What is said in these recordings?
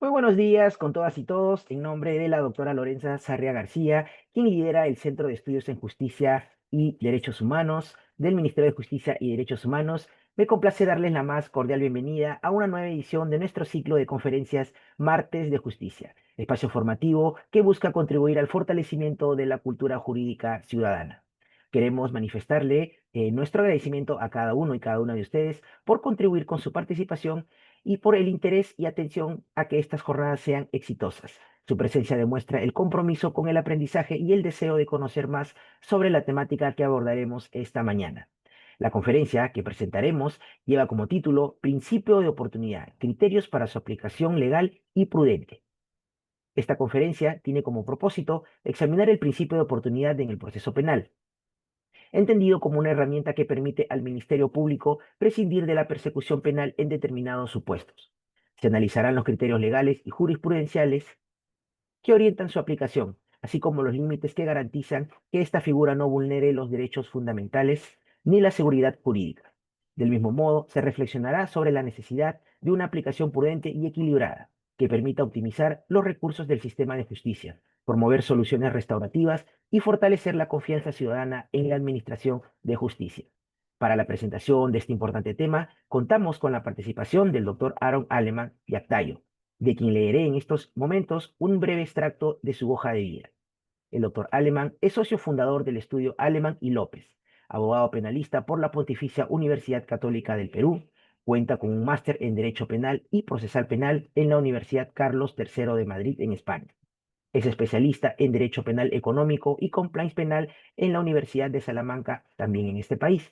Muy buenos días con todas y todos. En nombre de la doctora Lorenza Sarria García, quien lidera el Centro de Estudios en Justicia y Derechos Humanos del Ministerio de Justicia y Derechos Humanos, me complace darles la más cordial bienvenida a una nueva edición de nuestro ciclo de conferencias Martes de Justicia, espacio formativo que busca contribuir al fortalecimiento de la cultura jurídica ciudadana. Queremos manifestarle nuestro agradecimiento a cada uno y cada una de ustedes por contribuir con su participación y por el interés y atención a que estas jornadas sean exitosas. Su presencia demuestra el compromiso con el aprendizaje y el deseo de conocer más sobre la temática que abordaremos esta mañana. La conferencia que presentaremos lleva como título Principio de oportunidad, criterios para su aplicación legal y prudente. Esta conferencia tiene como propósito examinar el principio de oportunidad en el proceso penal, entendido como una herramienta que permite al Ministerio Público prescindir de la persecución penal en determinados supuestos. Se analizarán los criterios legales y jurisprudenciales que orientan su aplicación, así como los límites que garantizan que esta figura no vulnere los derechos fundamentales ni la seguridad jurídica. Del mismo modo, se reflexionará sobre la necesidad de una aplicación prudente y equilibrada que permita optimizar los recursos del sistema de justicia, promover soluciones restaurativas y fortalecer la confianza ciudadana en la administración de justicia. Para la presentación de este importante tema, contamos con la participación del doctor Aaron Aleman Yactayo, de quien leeré en estos momentos un breve extracto de su hoja de vida. El doctor Aleman es socio fundador del estudio Aleman y López, abogado penalista por la Pontificia Universidad Católica del Perú, cuenta con un máster en Derecho Penal y Procesal Penal en la Universidad Carlos III de Madrid, en España. Es especialista en Derecho Penal Económico y Compliance Penal en la Universidad de Salamanca, también en este país.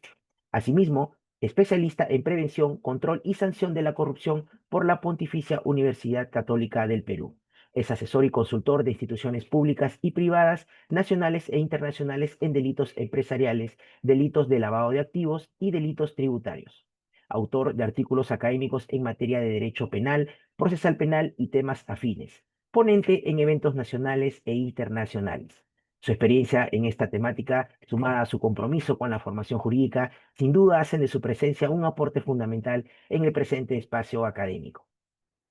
Asimismo, especialista en Prevención, Control y Sanción de la Corrupción por la Pontificia Universidad Católica del Perú. Es asesor y consultor de instituciones públicas y privadas, nacionales e internacionales en delitos empresariales, delitos de lavado de activos y delitos tributarios. Autor de artículos académicos en materia de derecho penal, procesal penal y temas afines, ponente en eventos nacionales e internacionales. Su experiencia en esta temática, sumada a su compromiso con la formación jurídica, sin duda hacen de su presencia un aporte fundamental en el presente espacio académico.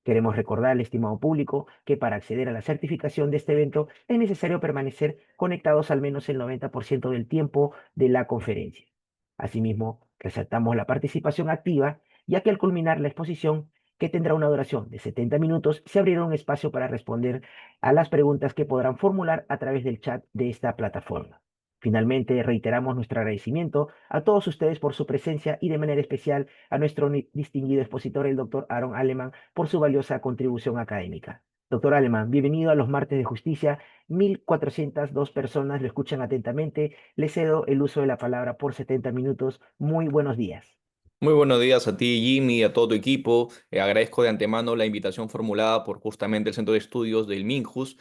Queremos recordarle, estimado público, que para acceder a la certificación de este evento es necesario permanecer conectados al menos el 90% del tiempo de la conferencia. Asimismo, resaltamos la participación activa, ya que al culminar la exposición, que tendrá una duración de 70 minutos, se abrirá un espacio para responder a las preguntas que podrán formular a través del chat de esta plataforma. Finalmente, reiteramos nuestro agradecimiento a todos ustedes por su presencia y de manera especial a nuestro distinguido expositor, el doctor Aaron Aleman, por su valiosa contribución académica. Doctor Aleman, bienvenido a los Martes de Justicia. 1.402 personas lo escuchan atentamente. Le cedo el uso de la palabra por 70 minutos. Muy buenos días. Muy buenos días a ti, Jimmy, y a todo tu equipo. Agradezco de antemano la invitación formulada por justamente el Centro de Estudios del Minjus.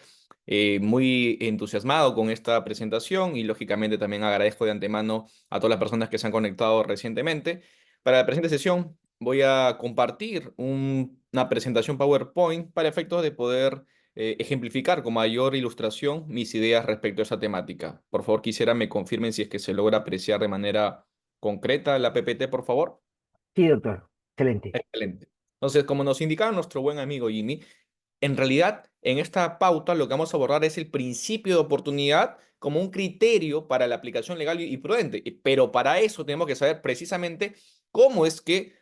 Muy entusiasmado con esta presentación y lógicamente también agradezco de antemano a todas las personas que se han conectado recientemente. Para la presente sesión voy a compartir una presentación PowerPoint para efectos de poder ejemplificar con mayor ilustración mis ideas respecto a esa temática. Por favor, quisiera me confirmen si es que se logra apreciar de manera concreta la PPT, por favor. Sí, doctor. Excelente. Excelente. Entonces, como nos indicaba nuestro buen amigo Jimmy, en realidad en esta pauta lo que vamos a abordar es el principio de oportunidad como un criterio para la aplicación legal y prudente. Pero para eso tenemos que saber precisamente cómo es que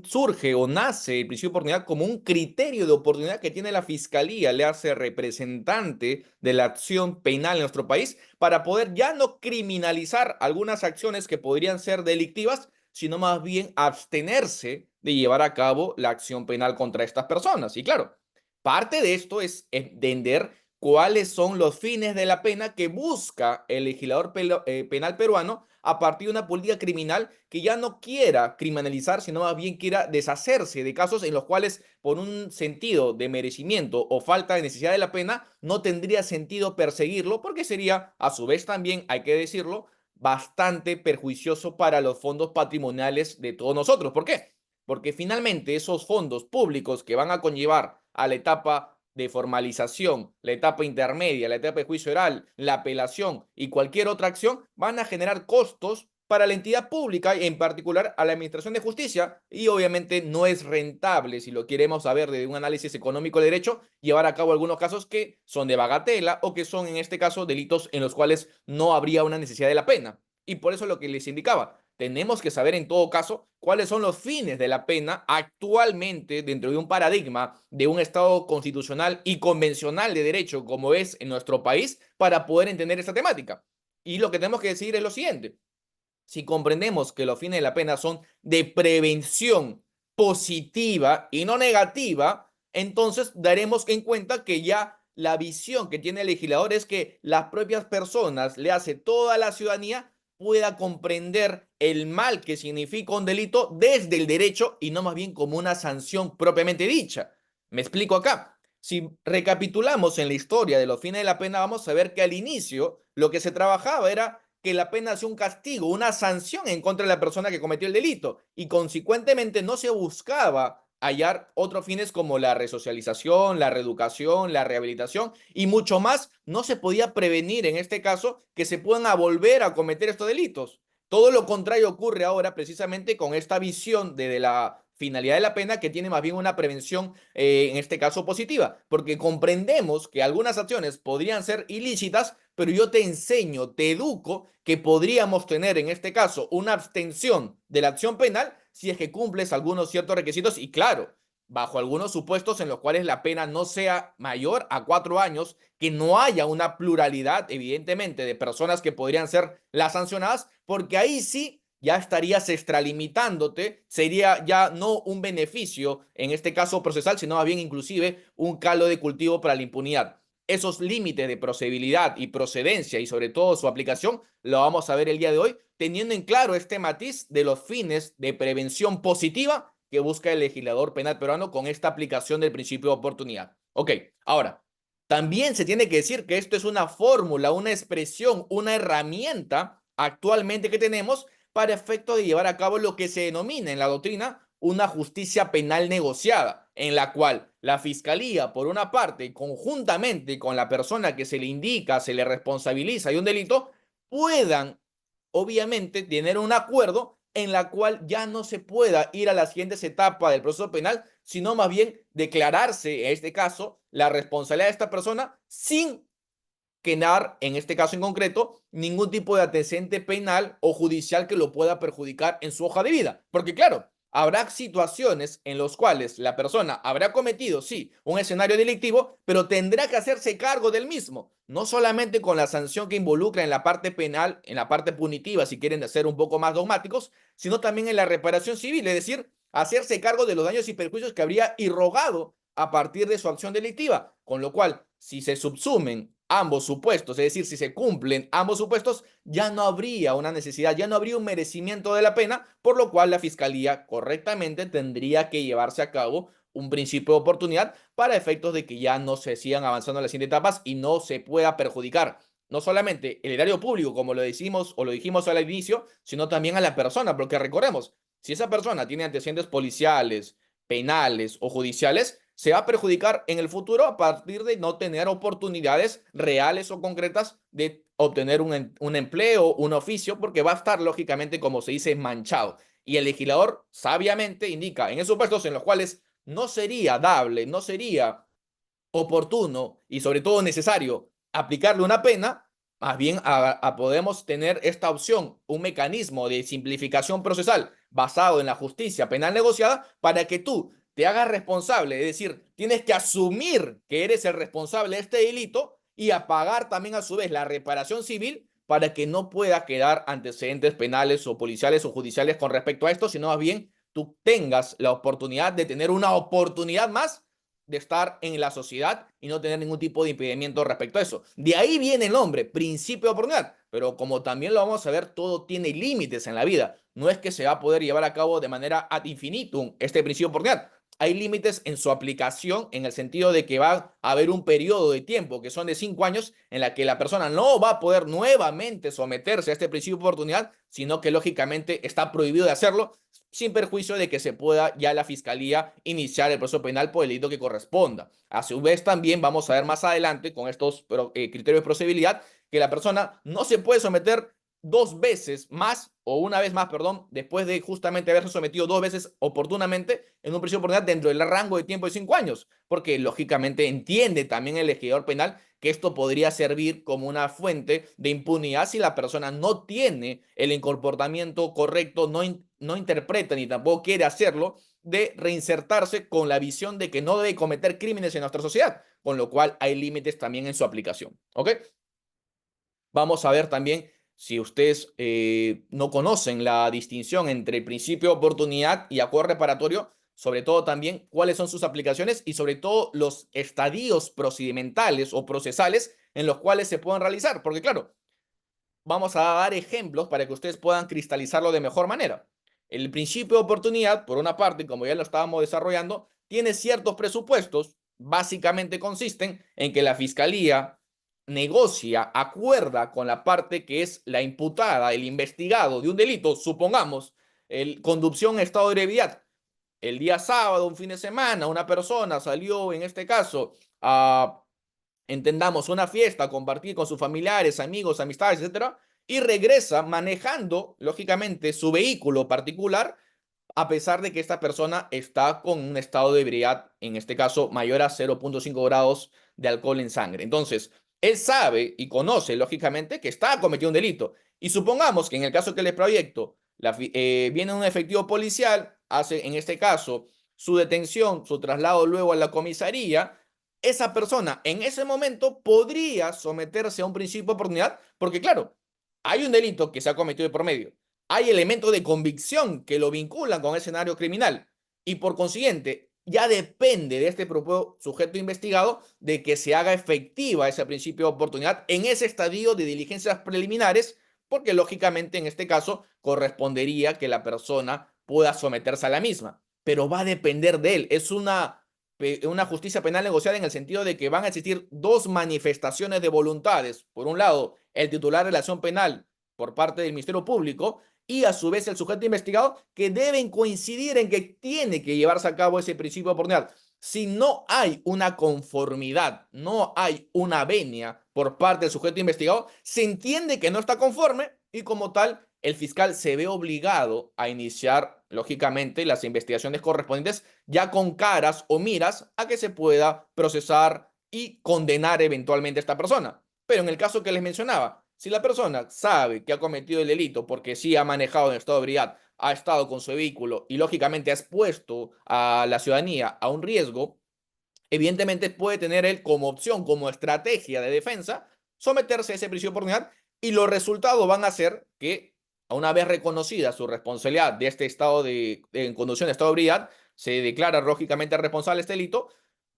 surge o nace el principio de oportunidad como un criterio de oportunidad que tiene la Fiscalía, le hace representante de la acción penal en nuestro país, para poder ya no criminalizar algunas acciones que podrían ser delictivas, sino más bien abstenerse de llevar a cabo la acción penal contra estas personas. Y claro, parte de esto es entender cuáles son los fines de la pena que busca el legislador penal peruano a partir de una política criminal que ya no quiera criminalizar, sino más bien quiera deshacerse de casos en los cuales, por un sentido de merecimiento o falta de necesidad de la pena, no tendría sentido perseguirlo, porque sería, a su vez también, hay que decirlo, bastante perjuicioso para los fondos patrimoniales de todos nosotros. ¿Por qué? Porque finalmente esos fondos públicos que van a conllevar a la etapa de formalización, la etapa intermedia, la etapa de juicio oral, la apelación y cualquier otra acción, van a generar costos para la entidad pública, en particular a la Administración de Justicia, y obviamente no es rentable, si lo queremos saber desde un análisis económico de derecho, llevar a cabo algunos casos que son de bagatela o que son, en este caso, delitos en los cuales no habría una necesidad de la pena. Y por eso lo que les indicaba, tenemos que saber en todo caso cuáles son los fines de la pena actualmente dentro de un paradigma de un Estado constitucional y convencional de derecho como es en nuestro país para poder entender esta temática. Y lo que tenemos que decir es lo siguiente: si comprendemos que los fines de la pena son de prevención positiva y no negativa, entonces daremos en cuenta que ya la visión que tiene el legislador es que las propias personas, le hace toda la ciudadanía, pueda comprender el mal que significa un delito desde el derecho y no más bien como una sanción propiamente dicha. Me explico acá. Si recapitulamos en la historia de los fines de la pena, vamos a ver que al inicio lo que se trabajaba era que la pena sea un castigo, una sanción en contra de la persona que cometió el delito y consecuentemente no se buscaba hallar otros fines como la resocialización, la reeducación, la rehabilitación y mucho más. No se podía prevenir en este caso que se puedan a volver a cometer estos delitos. Todo lo contrario ocurre ahora precisamente con esta visión de la finalidad de la pena, que tiene más bien una prevención, en este caso positiva, porque comprendemos que algunas acciones podrían ser ilícitas, pero yo te enseño, te educo que podríamos tener en este caso una abstención de la acción penal si es que cumples algunos ciertos requisitos y claro, bajo algunos supuestos en los cuales la pena no sea mayor a 4 años, que no haya una pluralidad, evidentemente, de personas que podrían ser las sancionadas, porque ahí sí ya estarías extralimitándote, sería ya no un beneficio, en este caso procesal, sino más bien inclusive un caldo de cultivo para la impunidad. Esos límites de procedibilidad y procedencia y sobre todo su aplicación lo vamos a ver el día de hoy, teniendo en claro este matiz de los fines de prevención positiva que busca el legislador penal peruano con esta aplicación del principio de oportunidad. Ok, ahora, también se tiene que decir que esto es una fórmula, una expresión, una herramienta actualmente que tenemos para efecto de llevar a cabo lo que se denomina en la doctrina una justicia penal negociada, en la cual la fiscalía, por una parte, conjuntamente con la persona que se le indica, se le responsabiliza de un delito, puedan, obviamente, tener un acuerdo en la cual ya no se pueda ir a las siguientes etapas del proceso penal, sino más bien declararse, en este caso, la responsabilidad de esta persona sin quedar, en este caso en concreto, ningún tipo de antecedente penal o judicial que lo pueda perjudicar en su hoja de vida. Porque claro, habrá situaciones en las cuales la persona habrá cometido, sí, un escenario delictivo, pero tendrá que hacerse cargo del mismo, no solamente con la sanción que involucra en la parte penal, en la parte punitiva, si quieren ser un poco más dogmáticos, sino también en la reparación civil, es decir, hacerse cargo de los daños y perjuicios que habría irrogado a partir de su acción delictiva, con lo cual, si se subsumen ambos supuestos, es decir, si se cumplen ambos supuestos, ya no habría una necesidad, ya no habría un merecimiento de la pena, por lo cual la fiscalía correctamente tendría que llevarse a cabo un principio de oportunidad para efectos de que ya no se sigan avanzando en las siguientes etapas y no se pueda perjudicar no solamente el erario público, como lo decimos o lo dijimos al inicio, sino también a la persona, porque recordemos, si esa persona tiene antecedentes policiales, penales o judiciales, se va a perjudicar en el futuro a partir de no tener oportunidades reales o concretas de obtener un empleo, un oficio, porque va a estar lógicamente, como se dice, manchado. Y el legislador sabiamente indica en esos puestos en los cuales no sería dable, no sería oportuno y sobre todo necesario aplicarle una pena, más bien podemos tener esta opción, un mecanismo de simplificación procesal basado en la justicia penal negociada para que tú te hagas responsable, es decir, tienes que asumir que eres el responsable de este delito y a pagar también a su vez la reparación civil para que no pueda quedar antecedentes penales o policiales o judiciales con respecto a esto, sino más bien tú tengas la oportunidad de tener una oportunidad más de estar en la sociedad y no tener ningún tipo de impedimento respecto a eso. De ahí viene el nombre, principio de oportunidad. Pero como también lo vamos a ver, todo tiene límites en la vida. No es que se va a poder llevar a cabo de manera ad infinitum este principio de oportunidad. Hay límites en su aplicación en el sentido de que va a haber un periodo de tiempo que son de 5 años en la que la persona no va a poder nuevamente someterse a este principio de oportunidad, sino que lógicamente está prohibido de hacerlo sin perjuicio de que se pueda ya la fiscalía iniciar el proceso penal por el delito que corresponda. A su vez también vamos a ver más adelante con estos criterios de procedibilidad que la persona no se puede someter dos veces más, o una vez más, perdón, después de justamente haberse sometido dos veces oportunamente en un prisión de oportunidad dentro del rango de tiempo de 5 años, porque lógicamente entiende también el legislador penal que esto podría servir como una fuente de impunidad si la persona no tiene el comportamiento correcto, no interpreta ni tampoco quiere hacerlo, de reinsertarse con la visión de que no debe cometer crímenes en nuestra sociedad, con lo cual hay límites también en su aplicación. ¿Ok? Vamos a ver también si ustedes no conocen la distinción entre principio de oportunidad y acuerdo reparatorio, sobre todo también cuáles son sus aplicaciones y sobre todo los estadios procedimentales o procesales en los cuales se pueden realizar. Porque claro, vamos a dar ejemplos para que ustedes puedan cristalizarlo de mejor manera. El principio de oportunidad, por una parte, como ya lo estábamos desarrollando, tiene ciertos presupuestos. Básicamente consisten en que la fiscalía negocia, acuerda con la parte que es la imputada, el investigado de un delito, supongamos, conducción en estado de ebriedad. El día sábado, un fin de semana, una persona salió, en este caso, a entendamos, una fiesta, compartir con sus familiares, amigos, amistades, etcétera, y regresa manejando, lógicamente, su vehículo particular, a pesar de que esta persona está con un estado de ebriedad, en este caso, mayor a 0,5 grados de alcohol en sangre. Entonces, él sabe y conoce, lógicamente, que está cometiendo un delito. Y supongamos que en el caso que les proyecto, viene un efectivo policial, hace, en este caso, su detención, su traslado luego a la comisaría, esa persona en ese momento podría someterse a un principio de oportunidad, porque claro, hay un delito que se ha cometido de por medio, hay elementos de convicción que lo vinculan con el escenario criminal y por consiguiente ya depende de este propio sujeto investigado de que se haga efectiva ese principio de oportunidad en ese estadio de diligencias preliminares, porque lógicamente en este caso correspondería que la persona pueda someterse a la misma, pero va a depender de él. Es una justicia penal negociada en el sentido de que van a existir dos manifestaciones de voluntades. Por un lado, el titular de la acción penal por parte del Ministerio Público y a su vez el sujeto investigado, que deben coincidir en que tiene que llevarse a cabo ese principio de oportunidad. Si no hay una conformidad, no hay una venia por parte del sujeto investigado, se entiende que no está conforme y como tal el fiscal se ve obligado a iniciar, lógicamente, las investigaciones correspondientes ya con caras o miras a que se pueda procesar y condenar eventualmente a esta persona. Pero en el caso que les mencionaba, si la persona sabe que ha cometido el delito porque sí ha manejado en estado de ebriedad, ha estado con su vehículo y lógicamente ha expuesto a la ciudadanía a un riesgo, evidentemente puede tener él como opción, como estrategia de defensa, someterse a ese prisión de oportunidad y los resultados van a ser que, a una vez reconocida su responsabilidad de este estado en conducción de estado de ebriedad, se declara lógicamente responsable de este delito,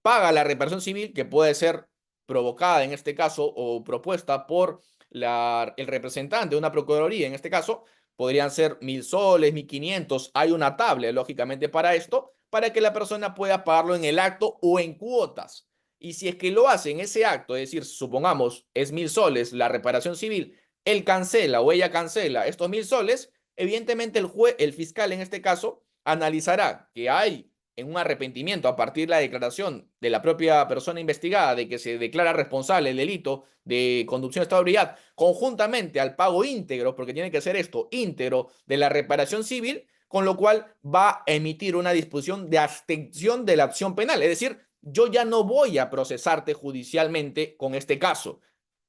paga la reparación civil que puede ser provocada en este caso o propuesta por el representante de una procuraduría, en este caso, podrían ser 1.000 soles, 1.500. Hay una tabla, lógicamente, para esto, para que la persona pueda pagarlo en el acto o en cuotas. Y si es que lo hace en ese acto, es decir, supongamos es 1.000 soles la reparación civil, él cancela o ella cancela estos 1.000 soles, evidentemente el fiscal en este caso analizará que hay en un arrepentimiento a partir de la declaración de la propia persona investigada de que se declara responsable el delito de conducción de estado de ebriedad, conjuntamente al pago íntegro, porque tiene que ser esto, íntegro de la reparación civil, con lo cual va a emitir una disposición de abstención de la acción penal. Es decir, yo ya no voy a procesarte judicialmente con este caso.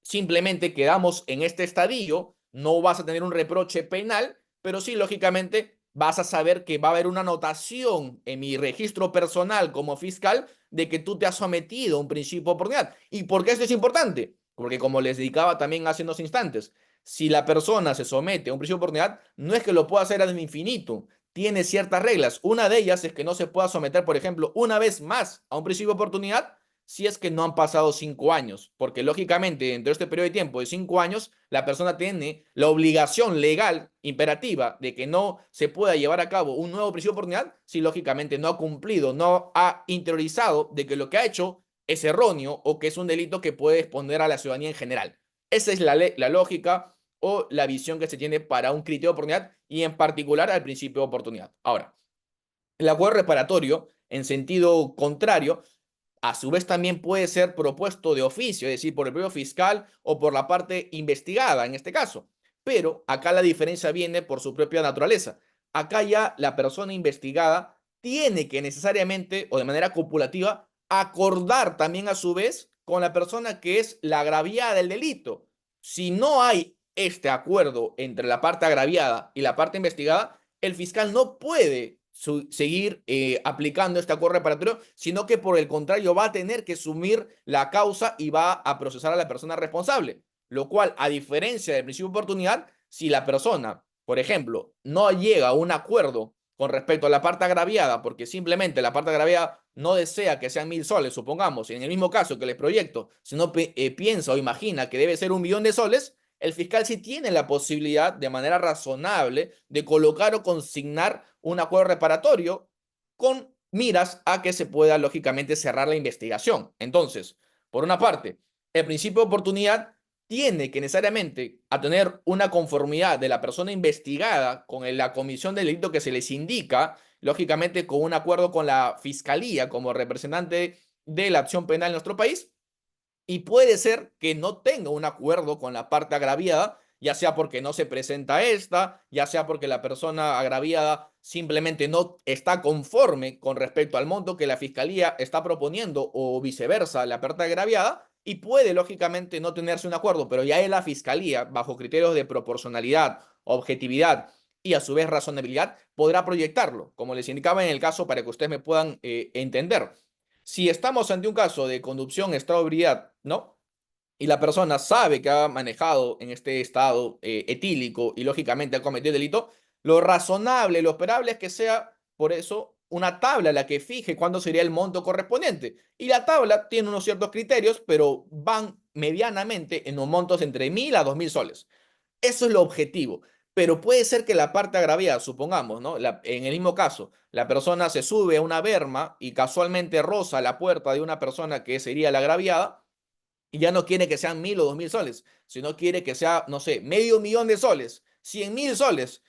Simplemente quedamos en este estadio, no vas a tener un reproche penal, pero sí, lógicamente, vas a saber que va a haber una anotación en mi registro personal como fiscal de que tú te has sometido a un principio de oportunidad. ¿Y por qué esto es importante? Porque como les dedicaba también hace unos instantes, si la persona se somete a un principio de oportunidad, no es que lo pueda hacer ad infinito, tiene ciertas reglas. Una de ellas es que no se pueda someter, por ejemplo, una vez más a un principio de oportunidad si es que no han pasado 5 años, porque lógicamente dentro de este periodo de tiempo de 5 años, la persona tiene la obligación legal imperativa de que no se pueda llevar a cabo un nuevo principio de oportunidad si lógicamente no ha cumplido, no ha interiorizado de que lo que ha hecho es erróneo o que es un delito que puede exponer a la ciudadanía en general. Esa es la lógica o la visión que se tiene para un criterio de oportunidad y en particular al principio de oportunidad. Ahora, el acuerdo reparatorio, en sentido contrario, a su vez también puede ser propuesto de oficio, es decir, por el propio fiscal o por la parte investigada en este caso. pero acá la diferencia viene por su propia naturaleza. Acá ya la persona investigada tiene que necesariamente o de manera copulativa acordar también a su vez con la persona que es la agraviada del delito. Si no hay este acuerdo entre la parte agraviada y la parte investigada, el fiscal no puede seguir aplicando este acuerdo reparatorio, sino que por el contrario va a tener que asumir la causa y va a procesar a la persona responsable. Lo cual, a diferencia del principio de oportunidad, si la persona, por ejemplo, no llega a un acuerdo con respecto a la parte agraviada, porque simplemente la parte agraviada no desea que sean 1.000 soles, supongamos, en el mismo caso que el proyecto, si no piensa o imagina que debe ser 1.000.000 de soles, el fiscal sí tiene la posibilidad, de manera razonable, de colocar o consignar un acuerdo reparatorio con miras a que se pueda, lógicamente, cerrar la investigación. Entonces, por una parte, el principio de oportunidad tiene que necesariamente a tener una conformidad de la persona investigada con la comisión del delito que se les indica, lógicamente con un acuerdo con la fiscalía como representante de la acción penal en nuestro país, y puede ser que no tenga un acuerdo con la parte agraviada, ya sea porque no se presenta esta, ya sea porque la persona agraviada simplemente no está conforme con respecto al monto que la fiscalía está proponiendo o viceversa, la parte agraviada, y puede lógicamente no tenerse un acuerdo, pero ya es la fiscalía, bajo criterios de proporcionalidad, objetividad y a su vez razonabilidad, podrá proyectarlo, como les indicaba en el caso para que ustedes me puedan entender. Si estamos ante un caso de conducción extraebriedad, ¿no? Y la persona sabe que ha manejado en este estado etílico y lógicamente ha cometido delito, lo razonable, lo esperable es que sea por eso una tabla la que fije cuándo sería el monto correspondiente. Y la tabla tiene unos ciertos criterios, pero van medianamente en unos montos entre 1.000 a 2.000 soles. Eso es lo objetivo. Pero puede ser que la parte agraviada, supongamos, ¿no? En el mismo caso, la persona se sube a una berma y casualmente roza la puerta de una persona que sería la agraviada y ya no quiere que sean 1.000 o 2.000 soles, sino quiere que sea, no sé, medio millón de soles, 100.000 soles.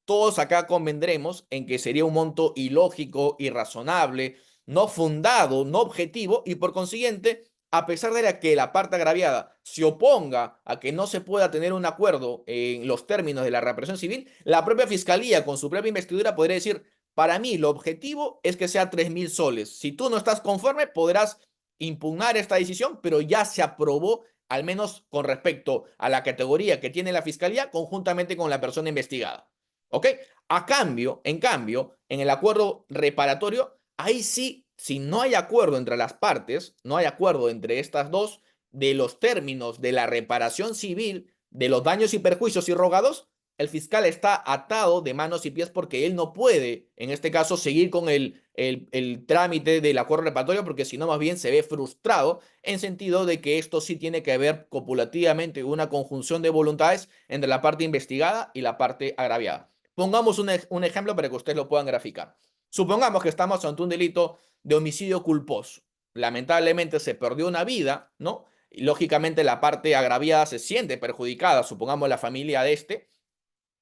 Todos acá convendremos en que sería un monto ilógico, irrazonable, no fundado, no objetivo y por consiguiente, a pesar de que la parte agraviada se oponga a que no se pueda tener un acuerdo en los términos de la reparación civil, la propia fiscalía con su propia investidura podría decir, para mí lo objetivo es que sea 3.000 soles. Si tú no estás conforme, podrás impugnar esta decisión, pero ya se aprobó al menos con respecto a la categoría que tiene la fiscalía conjuntamente con la persona investigada. ¿Ok? En cambio, en el acuerdo reparatorio, ahí sí, si no hay acuerdo entre las partes, no hay acuerdo entre estas dos de los términos de la reparación civil, de los daños y perjuicios irrogados, el fiscal está atado de manos y pies porque él no puede, en este caso, seguir con el trámite del acuerdo reparatorio porque si no, más bien se ve frustrado en sentido de que esto sí tiene que ver copulativamente una conjunción de voluntades entre la parte investigada y la parte agraviada. Pongamos un ejemplo para que ustedes lo puedan graficar. Supongamos que estamos ante un delito de homicidio culposo. Lamentablemente se perdió una vida, ¿no? Y lógicamente la parte agraviada se siente perjudicada, supongamos la familia de este,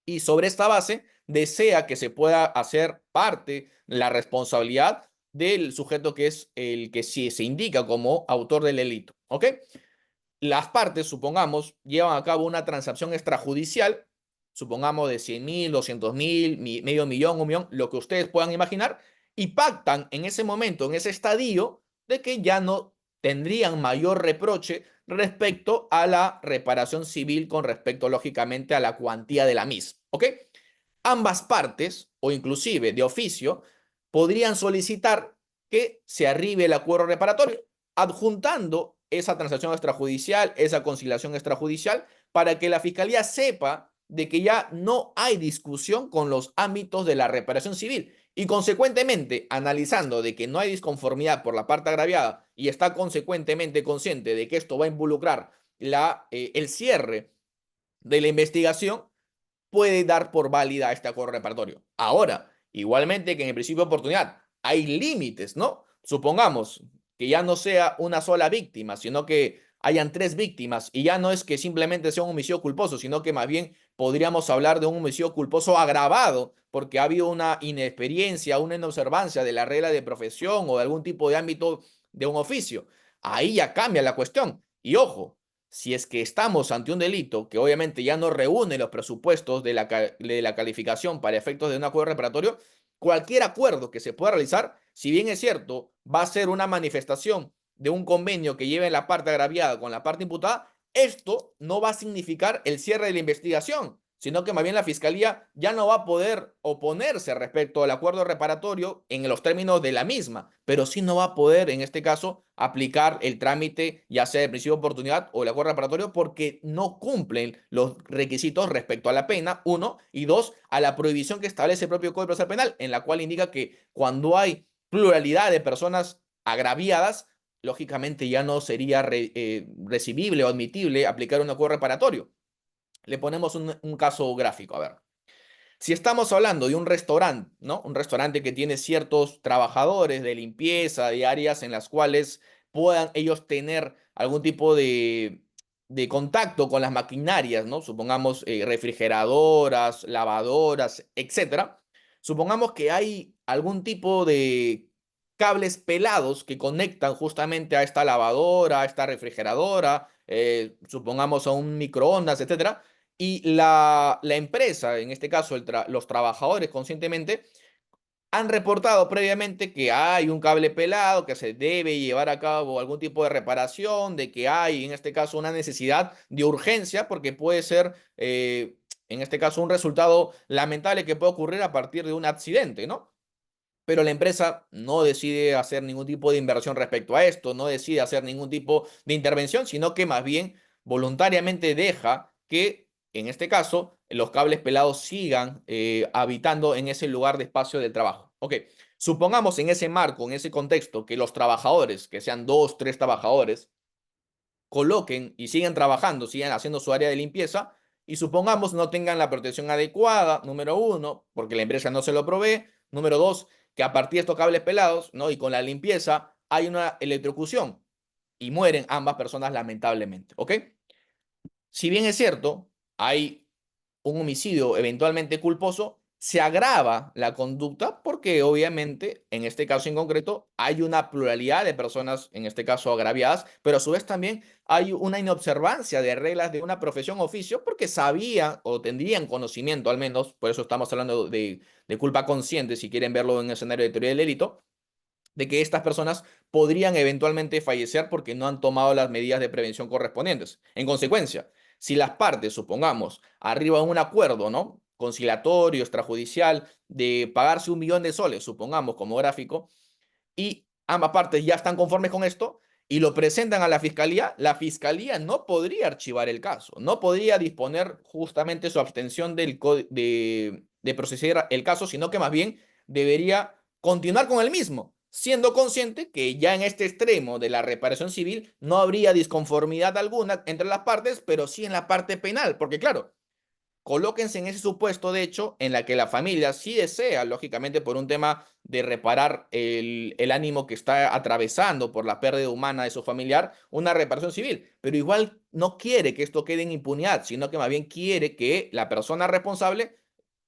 y sobre esta base desea que se pueda hacer parte la responsabilidad del sujeto que es el que sí se indica como autor del delito, ¿ok? Las partes, supongamos, llevan a cabo una transacción extrajudicial, supongamos de 100.000, 200.000, medio millón, 1.000.000, lo que ustedes puedan imaginar, y pactan en ese momento, en ese estadio, de que ya no tendrían mayor reproche respecto a la reparación civil con respecto, lógicamente, a la cuantía de la misma. ¿Ok? Ambas partes, o inclusive de oficio, podrían solicitar que se arribe el acuerdo reparatorio, adjuntando esa transacción extrajudicial, esa conciliación extrajudicial, para que la fiscalía sepa de que ya no hay discusión con los ámbitos de la reparación civil y consecuentemente analizando de que no hay disconformidad por la parte agraviada y está consecuentemente consciente de que esto va a involucrar el cierre de la investigación, puede dar por válida este acuerdo reparatorio. Ahora, igualmente que en el principio de oportunidad hay límites, ¿no? Supongamos que ya no sea una sola víctima, sino que hayan 3 víctimas y ya no es que simplemente sea un homicidio culposo, sino que más bien podríamos hablar de un homicidio culposo agravado porque ha habido una inexperiencia, una inobservancia de la regla de profesión o de algún tipo de ámbito de un oficio. Ahí ya cambia la cuestión. Y ojo, si es que estamos ante un delito que obviamente ya no reúne los presupuestos de la calificación para efectos de un acuerdo reparatorio, cualquier acuerdo que se pueda realizar, si bien es cierto, va a ser una manifestación de un convenio que lleve la parte agraviada con la parte imputada, esto no va a significar el cierre de la investigación, sino que más bien la Fiscalía ya no va a poder oponerse respecto al acuerdo reparatorio en los términos de la misma, pero sí no va a poder, en este caso, aplicar el trámite, ya sea de principio de oportunidad o el acuerdo reparatorio, porque no cumplen los requisitos respecto a la pena, uno, y dos, a la prohibición que establece el propio Código Procesal Penal, en la cual indica que cuando hay pluralidad de personas agraviadas, lógicamente ya no sería recibible o admitible aplicar un acuerdo reparatorio. Le ponemos un caso gráfico, a ver. Si estamos hablando de un restaurante, ¿no? Un restaurante que tiene ciertos trabajadores de limpieza, de áreas en las cuales puedan ellos tener algún tipo de contacto con las maquinarias, ¿no? Supongamos refrigeradoras, lavadoras, etcétera. Supongamos que hay algún tipo de cables pelados que conectan justamente a esta lavadora, a esta refrigeradora, supongamos a un microondas, etcétera, y la empresa, en este caso los trabajadores conscientemente, han reportado previamente que hay un cable pelado, que se debe llevar a cabo algún tipo de reparación, de que hay, en este caso, una necesidad de urgencia, porque puede ser, en este caso, un resultado lamentable que puede ocurrir a partir de un accidente, ¿no? Pero la empresa no decide hacer ningún tipo de inversión respecto a esto, no decide hacer ningún tipo de intervención, sino que más bien voluntariamente deja que, en este caso, los cables pelados sigan habitando en ese lugar de espacio del trabajo. Ok, supongamos en ese marco, en ese contexto, que los trabajadores, que sean dos, tres trabajadores, coloquen y sigan trabajando, sigan haciendo su área de limpieza y supongamos no tengan la protección adecuada, número uno, porque la empresa no se lo provee, número dos, que a partir de estos cables pelados, ¿no? Y con la limpieza hay una electrocución y mueren ambas personas lamentablemente, ¿ok? Si bien es cierto, hay un homicidio eventualmente culposo, se agrava la conducta porque obviamente en este caso en concreto hay una pluralidad de personas, en este caso agraviadas, pero a su vez también hay una inobservancia de reglas de una profesión o oficio porque sabían o tendrían conocimiento al menos, por eso estamos hablando de culpa consciente si quieren verlo en el escenario de teoría del delito, de que estas personas podrían eventualmente fallecer porque no han tomado las medidas de prevención correspondientes. En consecuencia, si las partes, supongamos, arriban a un acuerdo, ¿no? Conciliatorio, extrajudicial, de pagarse 1 millón de soles, supongamos, como gráfico, y ambas partes ya están conformes con esto y lo presentan a la fiscalía no podría archivar el caso, no podría disponer justamente su abstención de procesar el caso, sino que más bien debería continuar con el mismo, siendo consciente que ya en este extremo de la reparación civil no habría disconformidad alguna entre las partes, pero sí en la parte penal, porque claro, colóquense en ese supuesto, de hecho, en la que la familia sí desea, lógicamente, por un tema de reparar el ánimo que está atravesando por la pérdida humana de su familiar, una reparación civil, pero igual no quiere que esto quede en impunidad, sino que más bien quiere que la persona responsable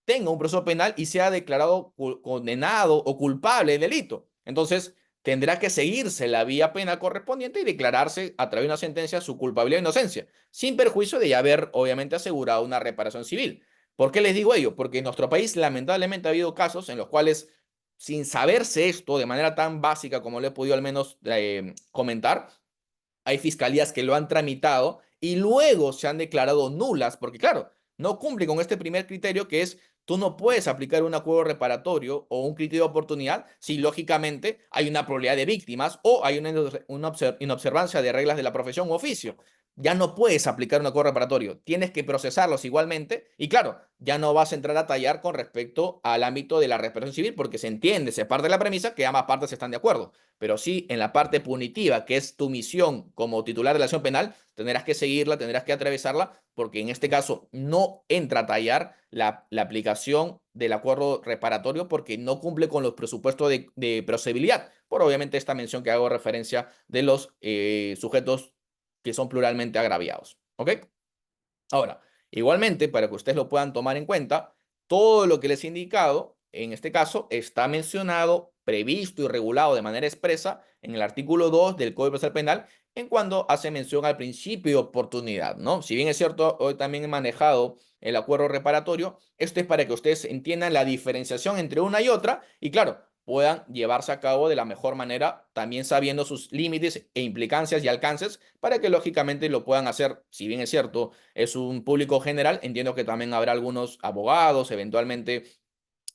tenga un proceso penal y sea declarado condenado o culpable del delito. Entonces, tendrá que seguirse la vía penal correspondiente y declararse a través de una sentencia su culpabilidad o inocencia, sin perjuicio de ya haber, obviamente, asegurado una reparación civil. ¿Por qué les digo ello? Porque en nuestro país, lamentablemente, ha habido casos en los cuales, sin saberse esto de manera tan básica como lo he podido al menos comentar, hay fiscalías que lo han tramitado y luego se han declarado nulas, porque claro, no cumple con este primer criterio que es tú no puedes aplicar un acuerdo reparatorio o un criterio de oportunidad si lógicamente hay una probabilidad de víctimas o hay una inobservancia de reglas de la profesión u oficio. Ya no puedes aplicar un acuerdo reparatorio, tienes que procesarlos igualmente y claro, ya no vas a entrar a tallar con respecto al ámbito de la reparación civil porque se entiende, se parte de la premisa que ambas partes están de acuerdo, pero sí en la parte punitiva, que es tu misión como titular de la acción penal, tendrás que seguirla, tendrás que atravesarla, porque en este caso no entra a tallar la aplicación del acuerdo reparatorio porque no cumple con los presupuestos de procedibilidad, por obviamente esta mención que hago referencia de los sujetos que son pluralmente agraviados. ¿Ok? Ahora, igualmente, para que ustedes lo puedan tomar en cuenta, todo lo que les he indicado, en este caso, está mencionado previsto y regulado de manera expresa en el artículo 2 del Código Procesal Penal en cuanto hace mención al principio de oportunidad, ¿no? Si bien es cierto, hoy también he manejado el acuerdo reparatorio, esto es para que ustedes entiendan la diferenciación entre una y otra y claro, puedan llevarse a cabo de la mejor manera, también sabiendo sus límites e implicancias y alcances, para que lógicamente lo puedan hacer, si bien es cierto, es un público general, entiendo que también habrá algunos abogados, eventualmente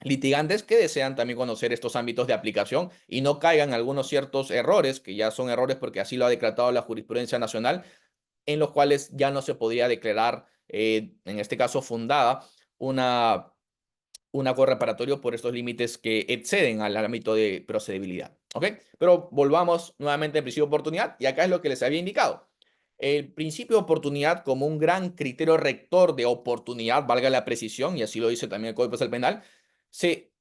litigantes que desean también conocer estos ámbitos de aplicación y no caigan en algunos ciertos errores, que ya son errores porque así lo ha decretado la jurisprudencia nacional, en los cuales ya no se podría declarar, en este caso fundada, una un acuerdo reparatorio por estos límites que exceden al ámbito de procedibilidad. ¿Ok? Pero volvamos nuevamente al principio de oportunidad y acá es lo que les había indicado. El principio de oportunidad como un gran criterio rector de oportunidad, valga la precisión, y así lo dice también el Código Procesal Penal, se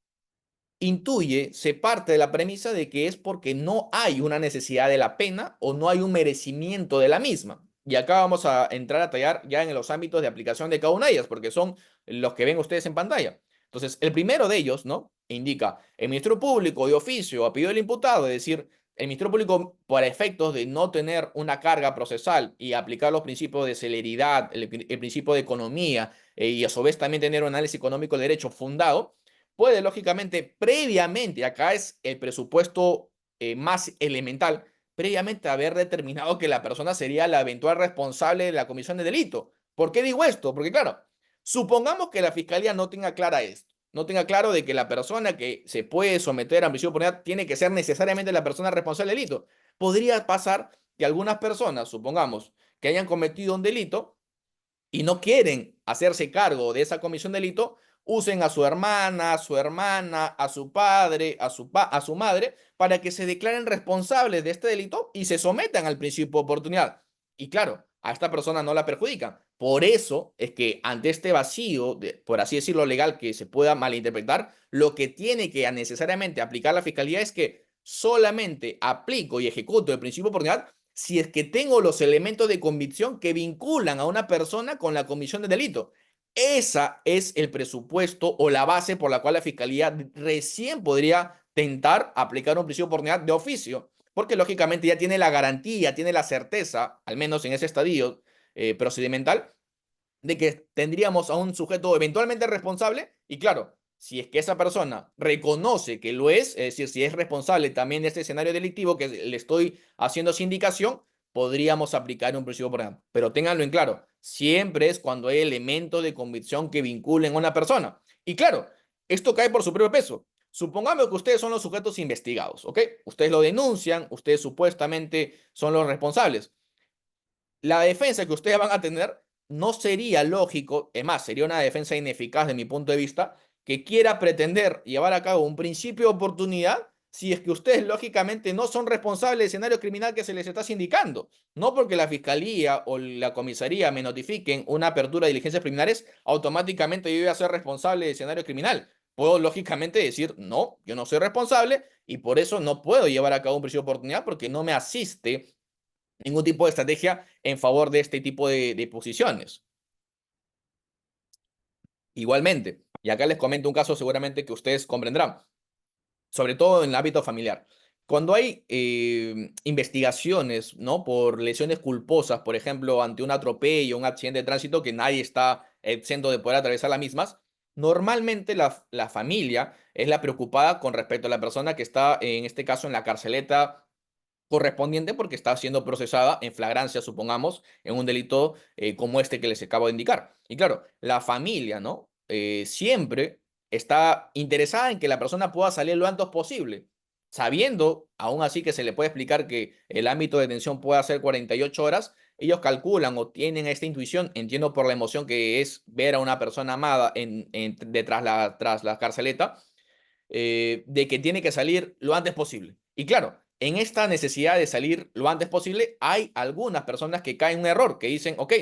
intuye, se parte de la premisa de que es porque no hay una necesidad de la pena o no hay un merecimiento de la misma. Y acá vamos a entrar a tallar ya en los ámbitos de aplicación de cada una de ellas, porque son los que ven ustedes en pantalla. Entonces, el primero de ellos, ¿no? Indica el Ministerio Público de oficio a pedido del imputado, es decir, el Ministerio Público, para efectos de no tener una carga procesal y aplicar los principios de celeridad, el principio de economía y a su vez también tener un análisis económico de derecho fundado, puede lógicamente, previamente, acá es el presupuesto más elemental, previamente haber determinado que la persona sería la eventual responsable de la comisión de delito. ¿Por qué digo esto? Porque claro, supongamos que la fiscalía no tenga clara esto, no tenga claro de que la persona que se puede someter a prisión por oportunidad tiene que ser necesariamente la persona responsable del delito. Podría pasar que algunas personas, supongamos, que hayan cometido un delito, y no quieren hacerse cargo de esa comisión de delito, usen a su hermana, a su padre, a su madre, para que se declaren responsables de este delito y se sometan al principio de oportunidad. Y claro, a esta persona no la perjudican. Por eso es que ante este vacío, por así decirlo, legal que se pueda malinterpretar, lo que tiene que necesariamente aplicar la fiscalía es que solamente aplico y ejecuto el principio de oportunidad si es que tengo los elementos de convicción que vinculan a una persona con la comisión de delito. Esa es el presupuesto o la base por la cual la fiscalía recién podría tentar aplicar un principio de oportunidad de oficio, porque lógicamente ya tiene la garantía, tiene la certeza, al menos en ese estadio procedimental, de que tendríamos a un sujeto eventualmente responsable y claro, si es que esa persona reconoce que lo es decir, si es responsable también de este escenario delictivo que le estoy haciendo esa indicación, podríamos aplicar un principio por ejemplo. Pero ténganlo en claro, siempre es cuando hay elementos de convicción que vinculen a una persona. Y claro, esto cae por su propio peso. Supongamos que ustedes son los sujetos investigados, ¿ok? Ustedes lo denuncian, ustedes supuestamente son los responsables. La defensa que ustedes van a tener no sería lógico, es más, sería una defensa ineficaz de mi punto de vista, que quiera pretender llevar a cabo un principio de oportunidad si es que ustedes lógicamente no son responsables del escenario criminal que se les está sindicando. No porque la fiscalía o la comisaría me notifiquen una apertura de diligencias preliminares, automáticamente yo voy a ser responsable del escenario criminal. Puedo lógicamente decir, no, yo no soy responsable y por eso no puedo llevar a cabo un principio de oportunidad porque no me asiste ningún tipo de estrategia en favor de este tipo de posiciones. Igualmente, y acá les comento un caso seguramente que ustedes comprenderán, sobre todo en el ámbito familiar. Cuando hay investigaciones, ¿no? Por lesiones culposas, por ejemplo, ante un atropello, un accidente de tránsito que nadie está exento de poder atravesar las mismas, normalmente la familia es la preocupada con respecto a la persona que está, en este caso, en la carceleta correspondiente porque está siendo procesada en flagrancia, supongamos, en un delito como este que les acabo de indicar. Y claro, la familia, ¿no? Siempre está interesada en que la persona pueda salir lo antes posible, sabiendo, aún así, que se le puede explicar que el ámbito de detención puede ser 48 horas, ellos calculan o tienen esta intuición, entiendo por la emoción que es ver a una persona amada detrás tras la carceleta, de que tiene que salir lo antes posible. Y claro, en esta necesidad de salir lo antes posible, hay algunas personas que caen en un error, que dicen, ok,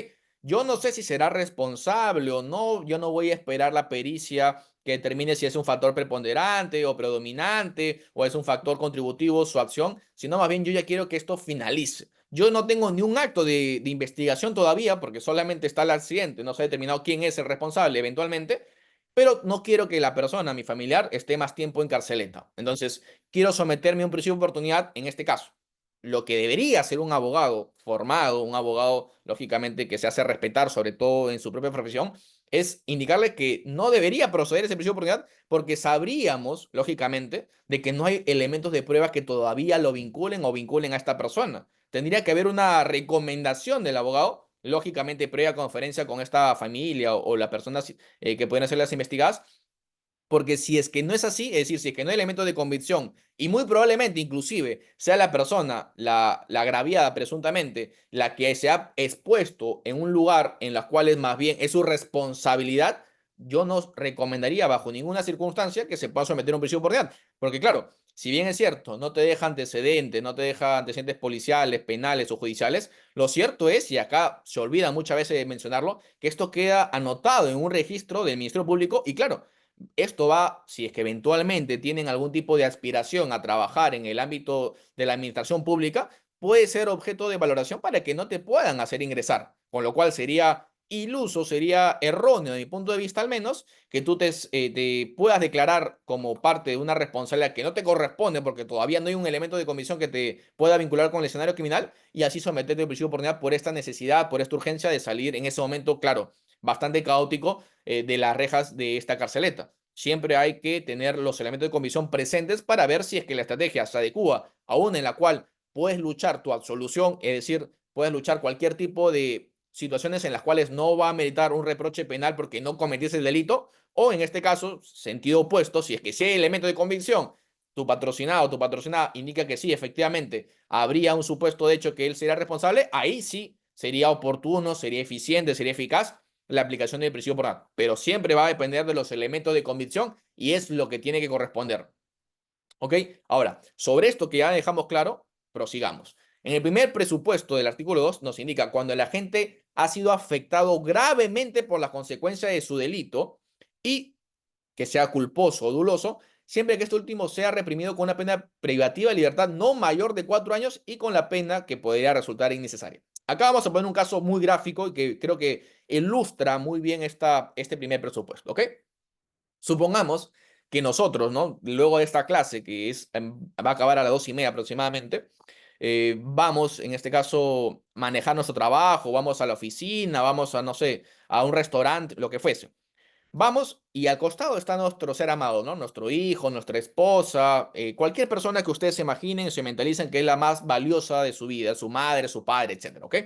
yo no sé si será responsable o no, yo no voy a esperar la pericia que determine si es un factor preponderante o predominante o es un factor contributivo su acción, sino más bien yo ya quiero que esto finalice. Yo no tengo ni un acto de investigación todavía porque solamente está el accidente, no se ha determinado quién es el responsable eventualmente, pero no quiero que la persona, mi familiar, esté más tiempo en carceleta. Entonces, quiero someterme a un principio de oportunidad en este caso. Lo que debería ser un abogado formado, un abogado, lógicamente, que se hace respetar, sobre todo en su propia profesión, es indicarle que no debería proceder ese principio de oportunidad porque sabríamos, lógicamente, de que no hay elementos de prueba que todavía lo vinculen o vinculen a esta persona. Tendría que haber una recomendación del abogado, lógicamente previa conferencia con esta familia o las personas que pueden ser las investigadas, porque si es que no es así, es decir, si es que no hay elementos de convicción y muy probablemente inclusive sea la persona, la agraviada presuntamente, la que se ha expuesto en un lugar en los cuales más bien es su responsabilidad, yo no recomendaría bajo ninguna circunstancia que se pueda someter a un prisión oportunidad. Porque claro, si bien es cierto, no te deja antecedentes, no te deja antecedentes policiales, penales o judiciales, lo cierto es, y acá se olvida muchas veces de mencionarlo, que esto queda anotado en un registro del Ministerio Público y claro, esto va, si es que eventualmente tienen algún tipo de aspiración a trabajar en el ámbito de la administración pública, puede ser objeto de valoración para que no te puedan hacer ingresar, con lo cual sería iluso, sería erróneo, de mi punto de vista al menos, que tú te puedas declarar como parte de una responsabilidad que no te corresponde porque todavía no hay un elemento de comisión que te pueda vincular con el escenario criminal y así someterte al prisión de oportunidad por esta necesidad, por esta urgencia de salir en ese momento, claro, bastante caótico de las rejas de esta carceleta. Siempre hay que tener los elementos de convicción presentes para ver si es que la estrategia se adecua a una en la cual puedes luchar tu absolución, es decir, puedes luchar cualquier tipo de situaciones en las cuales no va a meritar un reproche penal porque no cometiste el delito, o en este caso, sentido opuesto, si es que si hay elementos de convicción, tu patrocinado o tu patrocinada indica que sí, efectivamente, habría un supuesto de hecho que él sería responsable, ahí sí sería oportuno, sería eficiente, sería eficaz la aplicación del prisión por nada. Pero siempre va a depender de los elementos de convicción y es lo que tiene que corresponder. ¿Ok? Ahora, sobre esto que ya dejamos claro, prosigamos. En el primer presupuesto del artículo 2 nos indica cuando el agente ha sido afectado gravemente por las consecuencias de su delito y que sea culposo o doloso, siempre que este último sea reprimido con una pena privativa de libertad no mayor de 4 años y con la pena que podría resultar innecesaria. Acá vamos a poner un caso muy gráfico y que creo que ilustra muy bien este primer presupuesto, ¿ok? Supongamos que nosotros, ¿no? Luego de esta clase, que va a acabar a las 2:30 aproximadamente, vamos, en este caso, manejar nuestro trabajo, vamos a la oficina, vamos a, no sé, a un restaurante, lo que fuese. Vamos y al costado está nuestro ser amado, ¿no? Nuestro hijo, nuestra esposa, cualquier persona que ustedes se imaginen, se mentalicen que es la más valiosa de su vida, su madre, su padre, etcétera, ¿ok?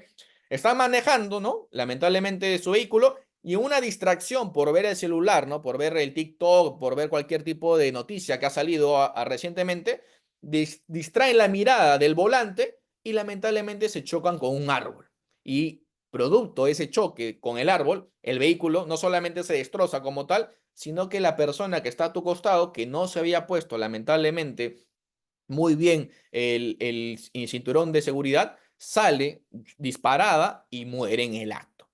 Están manejando, ¿no? Lamentablemente su vehículo y una distracción por ver el celular, ¿no? Por ver el TikTok, por ver cualquier tipo de noticia que ha salido recientemente, distraen la mirada del volante y lamentablemente se chocan con un árbol. Y producto de ese choque con el árbol, el vehículo no solamente se destroza como tal, sino que la persona que está a tu costado, que no se había puesto lamentablemente muy bien el cinturón de seguridad, sale disparada y muere en el acto.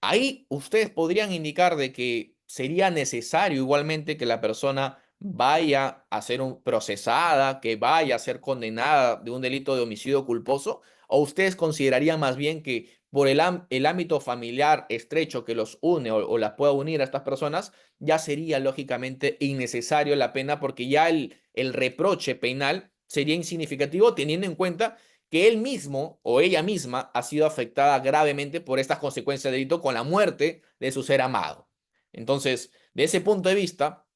Ahí ustedes podrían indicar de que sería necesario igualmente que la persona vaya a ser procesada, que vaya a ser condenada de un delito de homicidio culposo, o ustedes considerarían más bien que por el ámbito familiar estrecho que los une o las pueda unir a estas personas, ya sería lógicamente innecesario la pena porque ya el reproche penal sería insignificativo teniendo en cuenta que él mismo o ella misma ha sido afectada gravemente por estas consecuencias de delito con la muerte de su ser amado. Entonces, de ese punto de vista,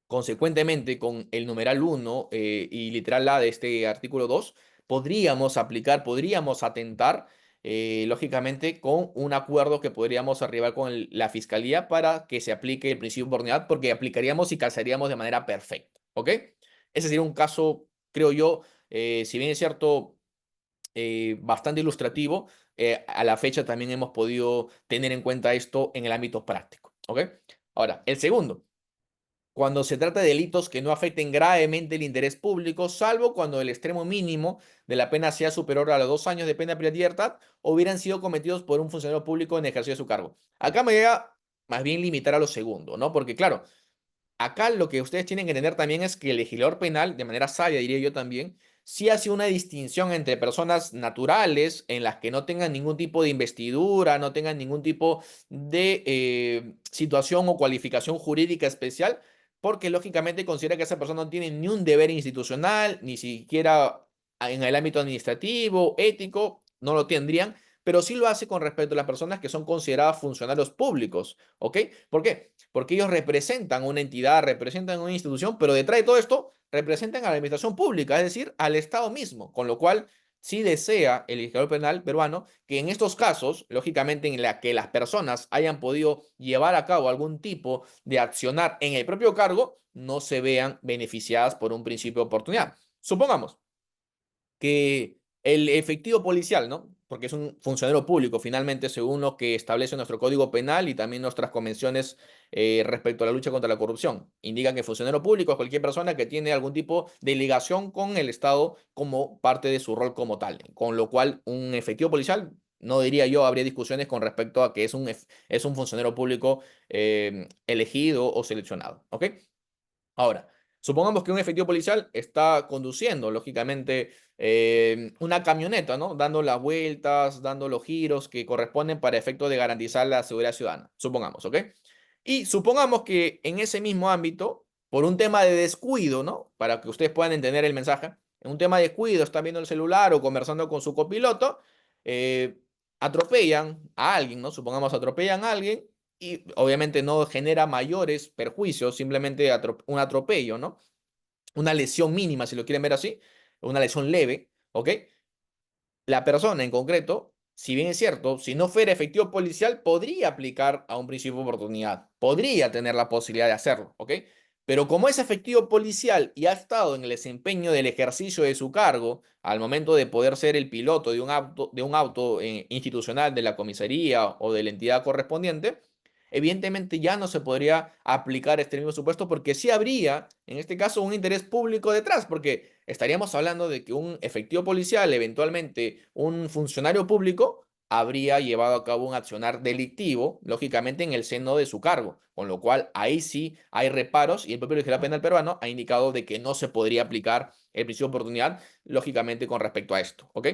consecuentemente con el numeral 1 y literal A de este artículo 2, podríamos aplicar, podríamos atentar, lógicamente, con un acuerdo que podríamos arribar con la Fiscalía para que se aplique el principio de oportunidad, porque aplicaríamos y casaríamos de manera perfecta. ¿Ok? Ese sería un caso, creo yo, si bien es cierto, bastante ilustrativo. A la fecha también hemos podido tener en cuenta esto en el ámbito práctico. ¿Ok? Ahora, el segundo, cuando se trata de delitos que no afecten gravemente el interés público, salvo cuando el extremo mínimo de la pena sea superior a los 2 años de pena de libertad o hubieran sido cometidos por un funcionario público en ejercicio de su cargo. Acá me voy a más bien limitar a lo segundo, ¿no? Porque claro, acá lo que ustedes tienen que entender también es que el legislador penal, de manera sabia diría yo también, sí hace una distinción entre personas naturales en las que no tengan ningún tipo de investidura, no tengan ningún tipo de situación o cualificación jurídica especial, porque lógicamente considera que esa persona no tiene ni un deber institucional, ni siquiera en el ámbito administrativo, ético, no lo tendrían, pero sí lo hace con respecto a las personas que son consideradas funcionarios públicos, ¿ok? ¿Por qué? Porque ellos representan una entidad, representan una institución, pero detrás de todo esto representan a la administración pública, es decir, al Estado mismo, con lo cual sí desea el legislador penal peruano que en estos casos, lógicamente en la que las personas hayan podido llevar a cabo algún tipo de accionar en el propio cargo, no se vean beneficiadas por un principio de oportunidad. Supongamos que el efectivo policial, ¿no? Porque es un funcionario público, finalmente, según lo que establece nuestro Código Penal y también nuestras convenciones respecto a la lucha contra la corrupción. Indican que funcionario público es cualquier persona que tiene algún tipo de ligación con el Estado como parte de su rol como tal. Con lo cual, un efectivo policial, no diría yo, habría discusiones con respecto a que es un funcionario público elegido o seleccionado. ¿Ok? Ahora, supongamos que un efectivo policial está conduciendo, lógicamente, una camioneta, ¿no? Dando las vueltas, dando los giros que corresponden para efecto de garantizar la seguridad ciudadana. Supongamos, ¿ok? Y supongamos que en ese mismo ámbito, por un tema de descuido, ¿no? Para que ustedes puedan entender el mensaje, en un tema de descuido, está viendo el celular o conversando con su copiloto, eh, atropellan a alguien, ¿no? Supongamos atropellan a alguien y obviamente no genera mayores perjuicios, simplemente un atropello, ¿no? Una lesión mínima, si lo quieren ver así, una lesión leve, ¿ok? La persona en concreto, si bien es cierto, si no fuera efectivo policial, podría aplicar a un principio de oportunidad, podría tener la posibilidad de hacerlo, ¿ok? Pero como es efectivo policial y ha estado en el desempeño del ejercicio de su cargo al momento de poder ser el piloto de un auto institucional de la comisaría o de la entidad correspondiente, evidentemente ya no se podría aplicar este mismo supuesto porque sí habría, en este caso, un interés público detrás, porque estaríamos hablando de que un efectivo policial, eventualmente un funcionario público, habría llevado a cabo un accionar delictivo, lógicamente en el seno de su cargo, con lo cual ahí sí hay reparos y el propio legislador penal peruano ha indicado de que no se podría aplicar el principio de oportunidad, lógicamente con respecto a esto, ¿ok?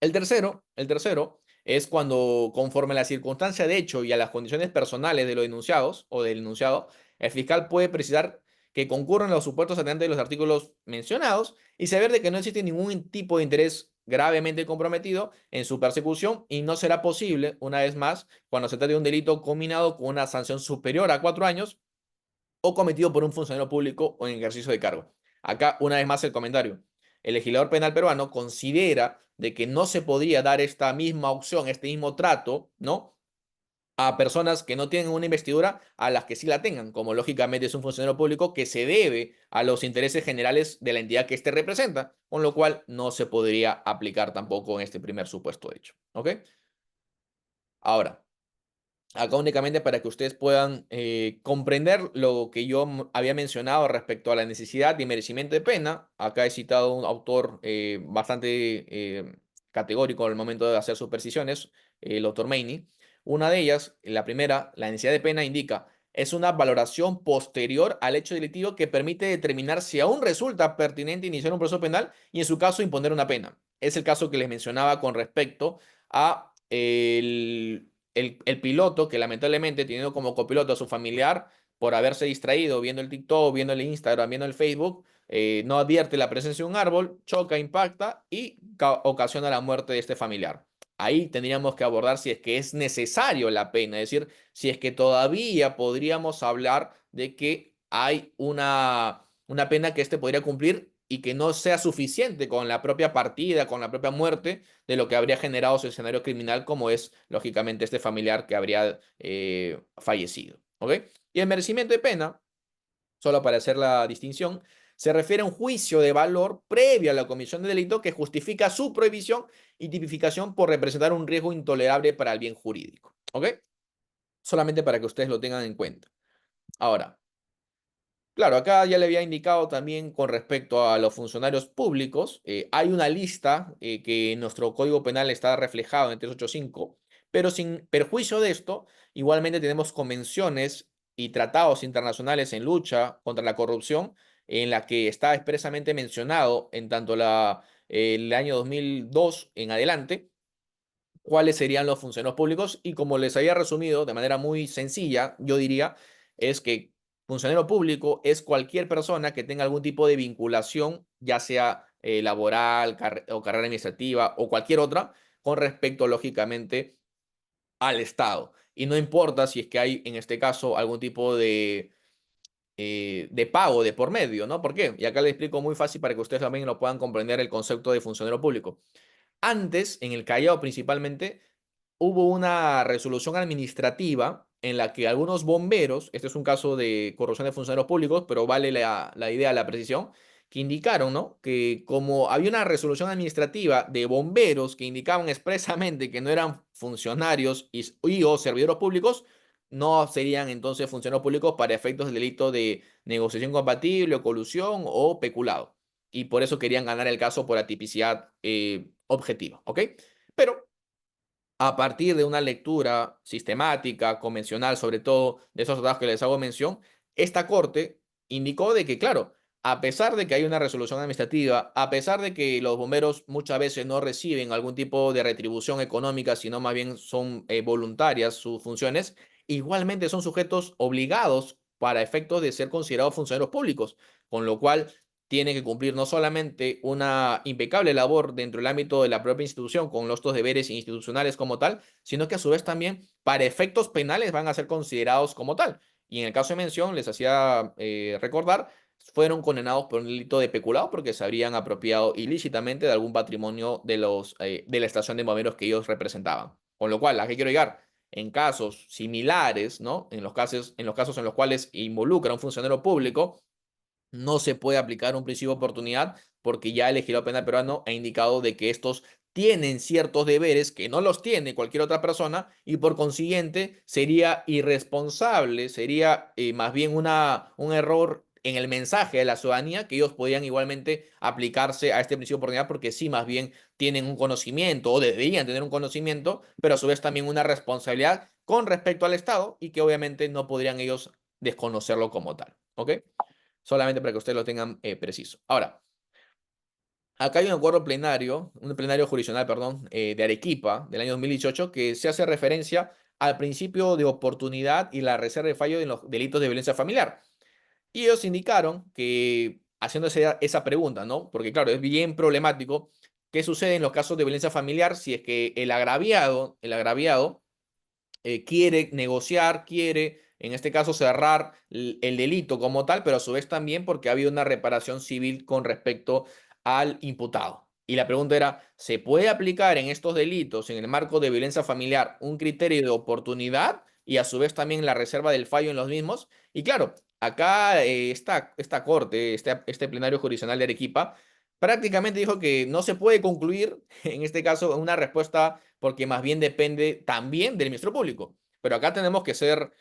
El tercero es cuando, conforme a la circunstancia de hecho y a las condiciones personales de los denunciados o del denunciado, el fiscal puede precisar que concurren los supuestos atendientes de los artículos mencionados y saber de que no existe ningún tipo de interés gravemente comprometido en su persecución y no será posible, una vez más, cuando se trate de un delito combinado con una sanción superior a 4 años o cometido por un funcionario público o en ejercicio de cargo. Acá, una vez más, el comentario. El legislador penal peruano considera de que no se podría dar esta misma opción, este mismo trato, ¿no? A personas que no tienen una investidura a las que sí la tengan, como lógicamente es un funcionario público que se debe a los intereses generales de la entidad que éste representa, con lo cual no se podría aplicar tampoco en este primer supuesto hecho. ¿Ok? Ahora, acá únicamente para que ustedes puedan comprender lo que yo había mencionado respecto a la necesidad y merecimiento de pena. Acá he citado un autor bastante categórico al momento de hacer sus precisiones, el doctor Meini. Una de ellas, la primera, la necesidad de pena indica, es una valoración posterior al hecho delictivo que permite determinar si aún resulta pertinente iniciar un proceso penal y en su caso imponer una pena. Es el caso que les mencionaba con respecto a el piloto que lamentablemente teniendo como copiloto a su familiar por haberse distraído viendo el TikTok, viendo el Instagram, viendo el Facebook, no advierte la presencia de un árbol, choca, impacta y ocasiona la muerte de este familiar. Ahí tendríamos que abordar si es que es necesario la pena, es decir, si es que todavía podríamos hablar de que hay una pena que éste podría cumplir y que no sea suficiente con la propia partida, con la propia muerte de lo que habría generado su escenario criminal, como es, lógicamente, este familiar que habría fallecido. ¿Ok? Y el merecimiento de pena, solo para hacer la distinción, se refiere a un juicio de valor previo a la comisión de delito que justifica su prohibición y tipificación por representar un riesgo intolerable para el bien jurídico. ¿Ok? Solamente para que ustedes lo tengan en cuenta. Ahora, claro, acá ya le había indicado también con respecto a los funcionarios públicos, hay una lista que en nuestro Código Penal está reflejado en el 385, pero sin perjuicio de esto, igualmente tenemos convenciones y tratados internacionales en lucha contra la corrupción en la que está expresamente mencionado en tanto el año 2002 en adelante cuáles serían los funcionarios públicos y como les había resumido de manera muy sencilla, yo diría, es que funcionario público es cualquier persona que tenga algún tipo de vinculación, ya sea laboral o carrera administrativa o cualquier otra, con respecto, lógicamente, al Estado. Y no importa si es que hay, en este caso, algún tipo de pago de por medio, ¿no? ¿Por qué? Y acá le explico muy fácil para que ustedes también lo puedan comprender el concepto de funcionario público. Antes, en el Callao principalmente, hubo una resolución administrativa en la que algunos bomberos, este es un caso de corrupción de funcionarios públicos, pero vale la idea, la precisión, que indicaron, ¿no? Que como había una resolución administrativa de bomberos que indicaban expresamente que no eran funcionarios y o servidores públicos, no serían entonces funcionarios públicos para efectos del delito de negociación compatible o colusión o peculado. Y por eso querían ganar el caso por atipicidad objetiva, ¿ok? Pero a partir de una lectura sistemática, convencional, sobre todo de esos tratados que les hago mención, esta Corte indicó de que, claro, a pesar de que hay una resolución administrativa, a pesar de que los bomberos muchas veces no reciben algún tipo de retribución económica, sino más bien son voluntarias sus funciones, igualmente son sujetos obligados para efectos de ser considerados funcionarios públicos, con lo cual tiene que cumplir no solamente una impecable labor dentro del ámbito de la propia institución con los deberes institucionales como tal, sino que a su vez también para efectos penales van a ser considerados como tal. Y en el caso de mención, les hacía recordar, fueron condenados por un delito de peculado porque se habrían apropiado ilícitamente de algún patrimonio de la estación de bomberos que ellos representaban. Con lo cual, ¿a qué quiero llegar? En casos similares, ¿no? En los casos en los cuales involucra a un funcionario público, no se puede aplicar un principio de oportunidad porque ya el legislador penal peruano ha indicado de que estos tienen ciertos deberes que no los tiene cualquier otra persona y por consiguiente sería irresponsable, sería más bien un error en el mensaje de la ciudadanía que ellos podían igualmente aplicarse a este principio de oportunidad porque sí más bien tienen un conocimiento o deberían tener un conocimiento, pero a su vez también una responsabilidad con respecto al Estado y que obviamente no podrían ellos desconocerlo como tal. ¿Ok? Solamente para que ustedes lo tengan preciso. Ahora, acá hay un acuerdo plenario, un plenario jurisdiccional, perdón, de Arequipa del año 2018 que se hace referencia al principio de oportunidad y la reserva de fallo en los delitos de violencia familiar. Y ellos indicaron que, haciéndose esa pregunta, ¿no? Porque claro, es bien problemático qué sucede en los casos de violencia familiar si es que el agraviado quiere negociar, quiere, en este caso, cerrar el delito como tal, pero a su vez también porque ha habido una reparación civil con respecto al imputado. Y la pregunta era, ¿se puede aplicar en estos delitos, en el marco de violencia familiar, un criterio de oportunidad y a su vez también la reserva del fallo en los mismos? Y claro, acá esta corte, este plenario jurisdiccional de Arequipa, prácticamente dijo que no se puede concluir, en este caso, una respuesta porque más bien depende también del ministro público. Pero acá tenemos que ser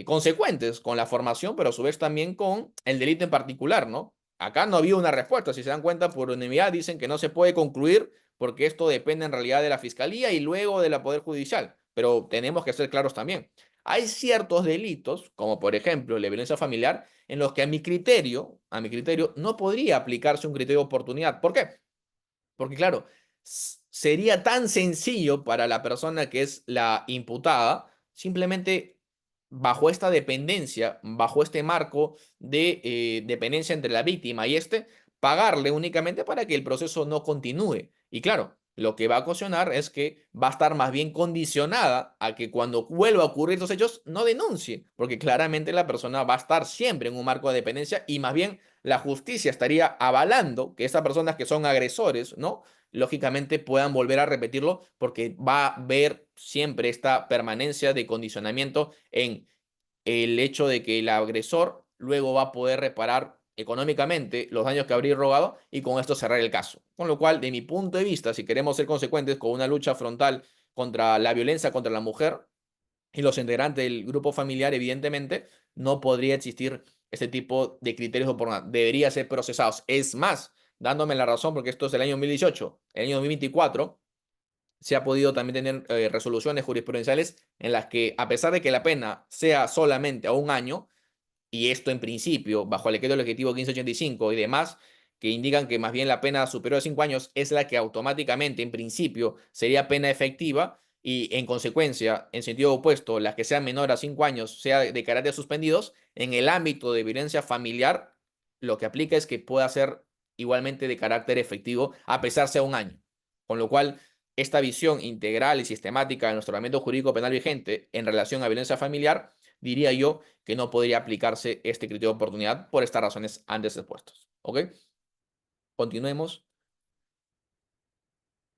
consecuentes con la formación, pero a su vez también con el delito en particular, ¿no? Acá no había una respuesta, si se dan cuenta, por unanimidad dicen que no se puede concluir porque esto depende en realidad de la fiscalía y luego de la Poder Judicial. Pero tenemos que ser claros también. Hay ciertos delitos, como por ejemplo la violencia familiar, en los que a mi criterio, no podría aplicarse un criterio de oportunidad. ¿Por qué? Porque claro, sería tan sencillo para la persona que es la imputada, simplemente bajo esta dependencia, bajo este marco de dependencia entre la víctima y pagarle únicamente para que el proceso no continúe. Y claro, lo que va a ocasionar es que va a estar más bien condicionada a que cuando vuelva a ocurrir los hechos no denuncie, porque claramente la persona va a estar siempre en un marco de dependencia y más bien la justicia estaría avalando que esas personas que son agresores, ¿no? Lógicamente puedan volver a repetirlo porque va a haber siempre esta permanencia de condicionamiento en el hecho de que el agresor luego va a poder reparar económicamente los daños que habría rogado y con esto cerrar el caso. Con lo cual, de mi punto de vista, si queremos ser consecuentes con una lucha frontal contra la violencia contra la mujer, y los integrantes del grupo familiar, evidentemente, no podría existir este tipo de criterios de oportunidad. Debería ser procesados. Es más, dándome la razón, porque esto es el año 2018, el año 2024, se ha podido también tener resoluciones jurisprudenciales en las que, a pesar de que la pena sea solamente a un año, y esto en principio, bajo el decreto legislativo 1585 y demás, que indican que más bien la pena superior a 5 años es la que automáticamente, en principio, sería pena efectiva, y en consecuencia, en sentido opuesto, las que sean menor a 5 años, sea de carácter suspendidos, en el ámbito de violencia familiar, lo que aplica es que pueda ser igualmente de carácter efectivo, a pesar sea un año. Con lo cual, esta visión integral y sistemática de nuestro ordenamiento jurídico penal vigente en relación a violencia familiar, diría yo que no podría aplicarse este criterio de oportunidad por estas razones antes expuestas. ¿Ok? Continuemos.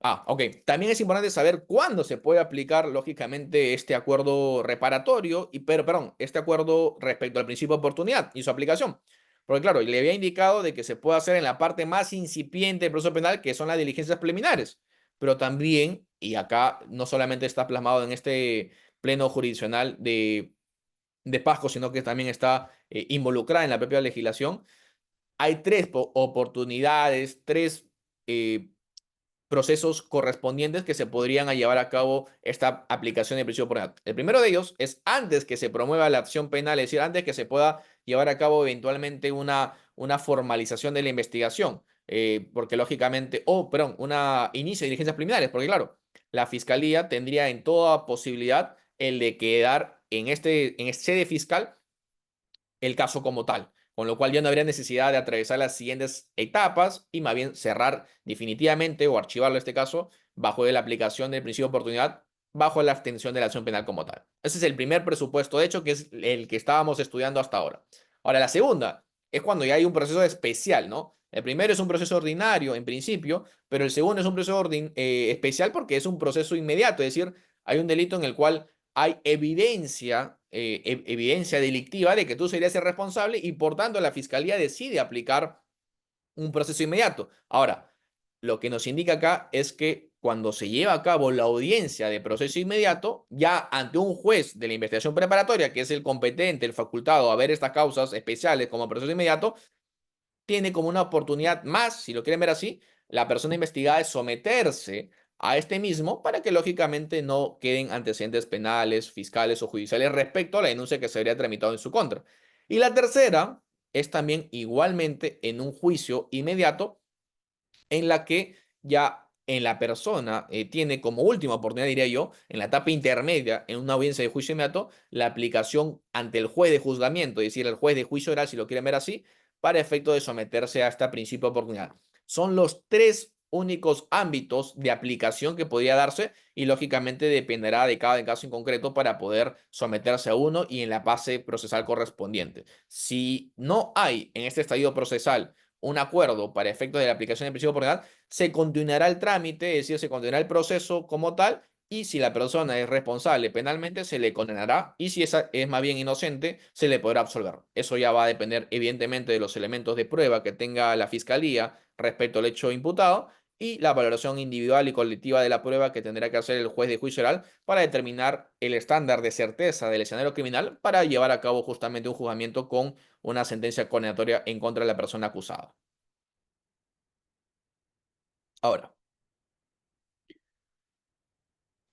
Ok. También es importante saber cuándo se puede aplicar, lógicamente, este acuerdo reparatorio, perdón, este acuerdo respecto al principio de oportunidad y su aplicación. Porque, claro, le había indicado de que se puede hacer en la parte más incipiente del proceso penal, que son las diligencias preliminares. Pero también, y acá no solamente está plasmado en este pleno jurisdiccional de Pasco, sino que también está involucrada en la propia legislación, hay tres oportunidades, tres procesos correspondientes que se podrían llevar a cabo esta aplicación de prisión oportunidad. El primero de ellos es antes que se promueva la acción penal, es decir, antes que se pueda llevar a cabo eventualmente una formalización de la investigación, porque lógicamente, perdón, una inicio de diligencias preliminares, porque claro, la fiscalía tendría en toda posibilidad el de quedar en este sede fiscal el caso como tal, con lo cual ya no habría necesidad de atravesar las siguientes etapas y más bien cerrar definitivamente o archivarlo en este caso bajo la aplicación del principio de oportunidad, bajo la abstención de la acción penal como tal. Ese es el primer presupuesto, de hecho, que es el que estábamos estudiando hasta ahora. Ahora, la segunda es cuando ya hay un proceso especial, ¿no? El primero es un proceso ordinario en principio, pero el segundo es un proceso especial porque es un proceso inmediato, es decir, hay un delito en el cual hay evidencia delictiva de que tú serías el responsable y por tanto la fiscalía decide aplicar un proceso inmediato. Ahora, lo que nos indica acá es que cuando se lleva a cabo la audiencia de proceso inmediato, ya ante un juez de la investigación preparatoria, que es el competente, el facultado a ver estas causas especiales como proceso inmediato, tiene como una oportunidad más, si lo quieren ver así, la persona investigada de someterse a este mismo para que lógicamente no queden antecedentes penales, fiscales o judiciales respecto a la denuncia que se habría tramitado en su contra. Y la tercera es también igualmente en un juicio inmediato en la que ya en la persona tiene como última oportunidad, diría yo, en la etapa intermedia, en una audiencia de juicio inmediato, la aplicación ante el juez de juzgamiento, es decir, el juez de juicio oral, si lo quieren ver así, para efecto de someterse a este principio de oportunidad. Son los tres únicos ámbitos de aplicación que podría darse y lógicamente dependerá de cada caso en concreto para poder someterse a uno y en la fase procesal correspondiente. Si no hay en este estadio procesal un acuerdo para efectos de la aplicación del principio de oportunidad, se continuará el trámite, es decir, se continuará el proceso como tal, y si la persona es responsable penalmente, se le condenará, y si esa es más bien inocente, se le podrá absolver. Eso ya va a depender, evidentemente, de los elementos de prueba que tenga la fiscalía respecto al hecho imputado, y la valoración individual y colectiva de la prueba que tendrá que hacer el juez de juicio oral para determinar el estándar de certeza del escenario criminal para llevar a cabo justamente un juzgamiento con una sentencia condenatoria en contra de la persona acusada. Ahora,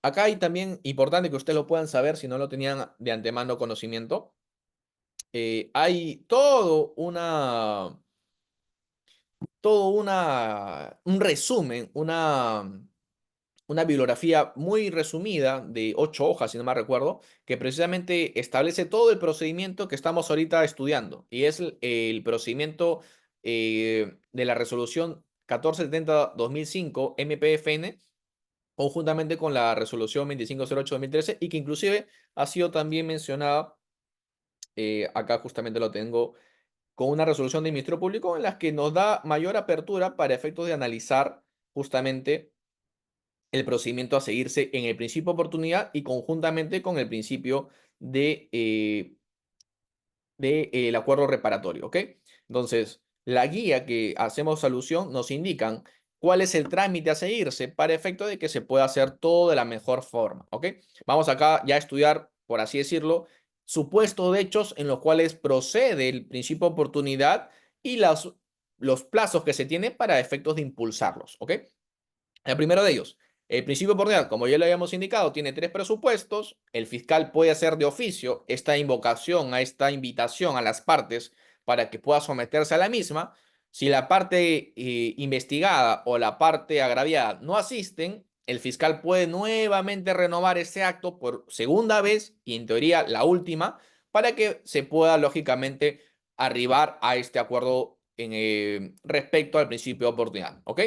acá hay también importante que ustedes lo puedan saber si no lo tenían de antemano conocimiento. Hay un resumen, una bibliografía muy resumida de 8 hojas, si no me recuerdo, que precisamente establece todo el procedimiento que estamos ahorita estudiando. Y es el procedimiento de la resolución 1470-2005 MPFN, conjuntamente con la resolución 2508-2013, y que inclusive ha sido también mencionada, acá justamente lo tengo, con una resolución del Ministerio Público en la que nos da mayor apertura para efectos de analizar justamente el procedimiento a seguirse en el principio de oportunidad y conjuntamente con el principio el acuerdo reparatorio, ¿ok? Entonces, la guía que hacemos alusión nos indican cuál es el trámite a seguirse para efecto de que se pueda hacer todo de la mejor forma, ¿ok? Vamos acá ya a estudiar, por así decirlo, supuestos de hechos en los cuales procede el principio de oportunidad y los plazos que se tienen para efectos de impulsarlos, ¿ok? El primero de ellos, El principio de oportunidad, como ya lo habíamos indicado, tiene tres presupuestos. El fiscal puede hacer de oficio esta invocación, a esta invitación a las partes para que pueda someterse a la misma. Si la parte investigada o la parte agraviada no asisten, el fiscal puede nuevamente renovar ese acto por segunda vez y en teoría la última para que se pueda lógicamente arribar a este acuerdo respecto al principio de oportunidad. ¿Ok?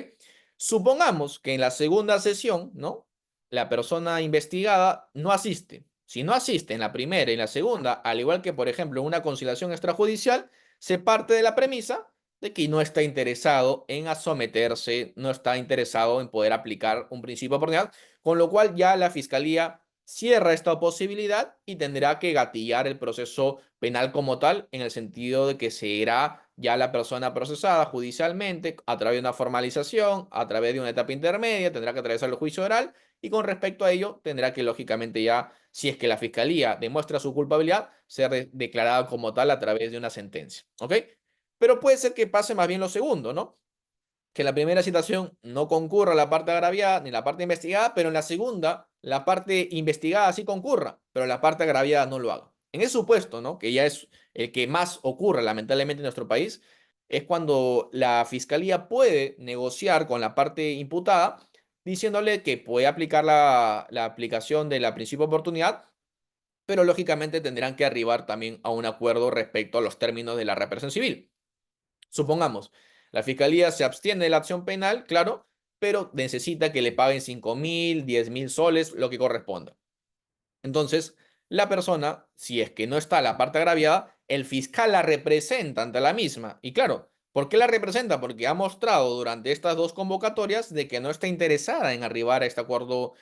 Supongamos que en la segunda sesión, ¿no? La persona investigada no asiste. Si no asiste en la primera y en la segunda, al igual que, por ejemplo, en una conciliación extrajudicial, se parte de la premisa de que no está interesado en someterse, no está interesado en poder aplicar un principio de oportunidad, con lo cual ya la fiscalía cierra esta posibilidad y tendrá que gatillar el proceso penal como tal, en el sentido de que será ya la persona procesada judicialmente a través de una formalización, a través de una etapa intermedia, tendrá que atravesar el juicio oral y con respecto a ello tendrá que lógicamente ya, si es que la fiscalía demuestra su culpabilidad, ser declarada como tal a través de una sentencia. ¿Ok? Pero puede ser que pase más bien lo segundo, ¿no? Que en la primera citación no concurra la parte agraviada ni la parte investigada, pero en la segunda la parte investigada sí concurra, pero la parte agraviada no lo haga. En ese supuesto, ¿no? Que ya es el que más ocurre lamentablemente en nuestro país, es cuando la fiscalía puede negociar con la parte imputada diciéndole que puede aplicar la aplicación de la principio de oportunidad, pero lógicamente tendrán que arribar también a un acuerdo respecto a los términos de la reparación civil. Supongamos, la fiscalía se abstiene de la acción penal, claro, pero necesita que le paguen 5.000, 10.000 soles, lo que corresponda. Entonces, la persona, si es que no está la parte agraviada, el fiscal la representa ante la misma. Y claro, ¿por qué la representa? Porque ha mostrado durante estas dos convocatorias de que no está interesada en arribar a este acuerdo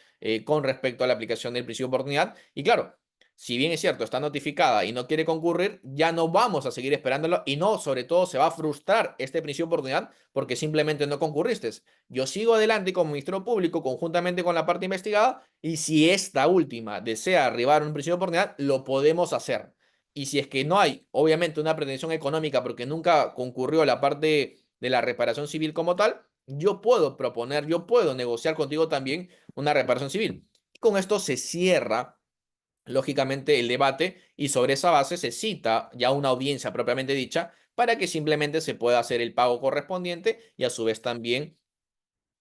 con respecto a la aplicación del principio de oportunidad. Y claro, si bien es cierto, está notificada y no quiere concurrir, ya no vamos a seguir esperándolo y no, sobre todo, se va a frustrar este principio de oportunidad porque simplemente no concurriste. Yo sigo adelante como Ministerio Público conjuntamente con la parte investigada y si esta última desea arribar a un principio de oportunidad, lo podemos hacer. Y si es que no hay, obviamente, una pretensión económica porque nunca concurrió la parte de la reparación civil como tal, yo puedo proponer, yo puedo negociar contigo también una reparación civil. Y con esto se cierra lógicamente el debate y sobre esa base se cita ya una audiencia propiamente dicha para que simplemente se pueda hacer el pago correspondiente y a su vez también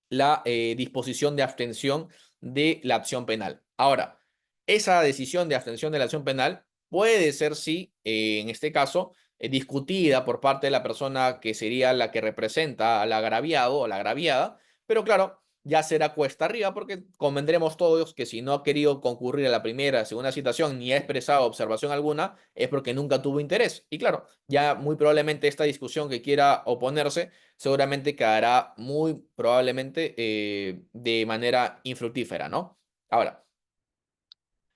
la disposición de abstención de la acción penal. Ahora, esa decisión de abstención de la acción penal puede ser, sí, en este caso, discutida por parte de la persona que sería la que representa al agraviado o la agraviada, pero claro, ya será cuesta arriba porque convendremos todos que si no ha querido concurrir a la primera, segunda citación ni ha expresado observación alguna, es porque nunca tuvo interés. Y claro, ya muy probablemente esta discusión que quiera oponerse seguramente quedará muy probablemente de manera infructífera, ¿no? Ahora,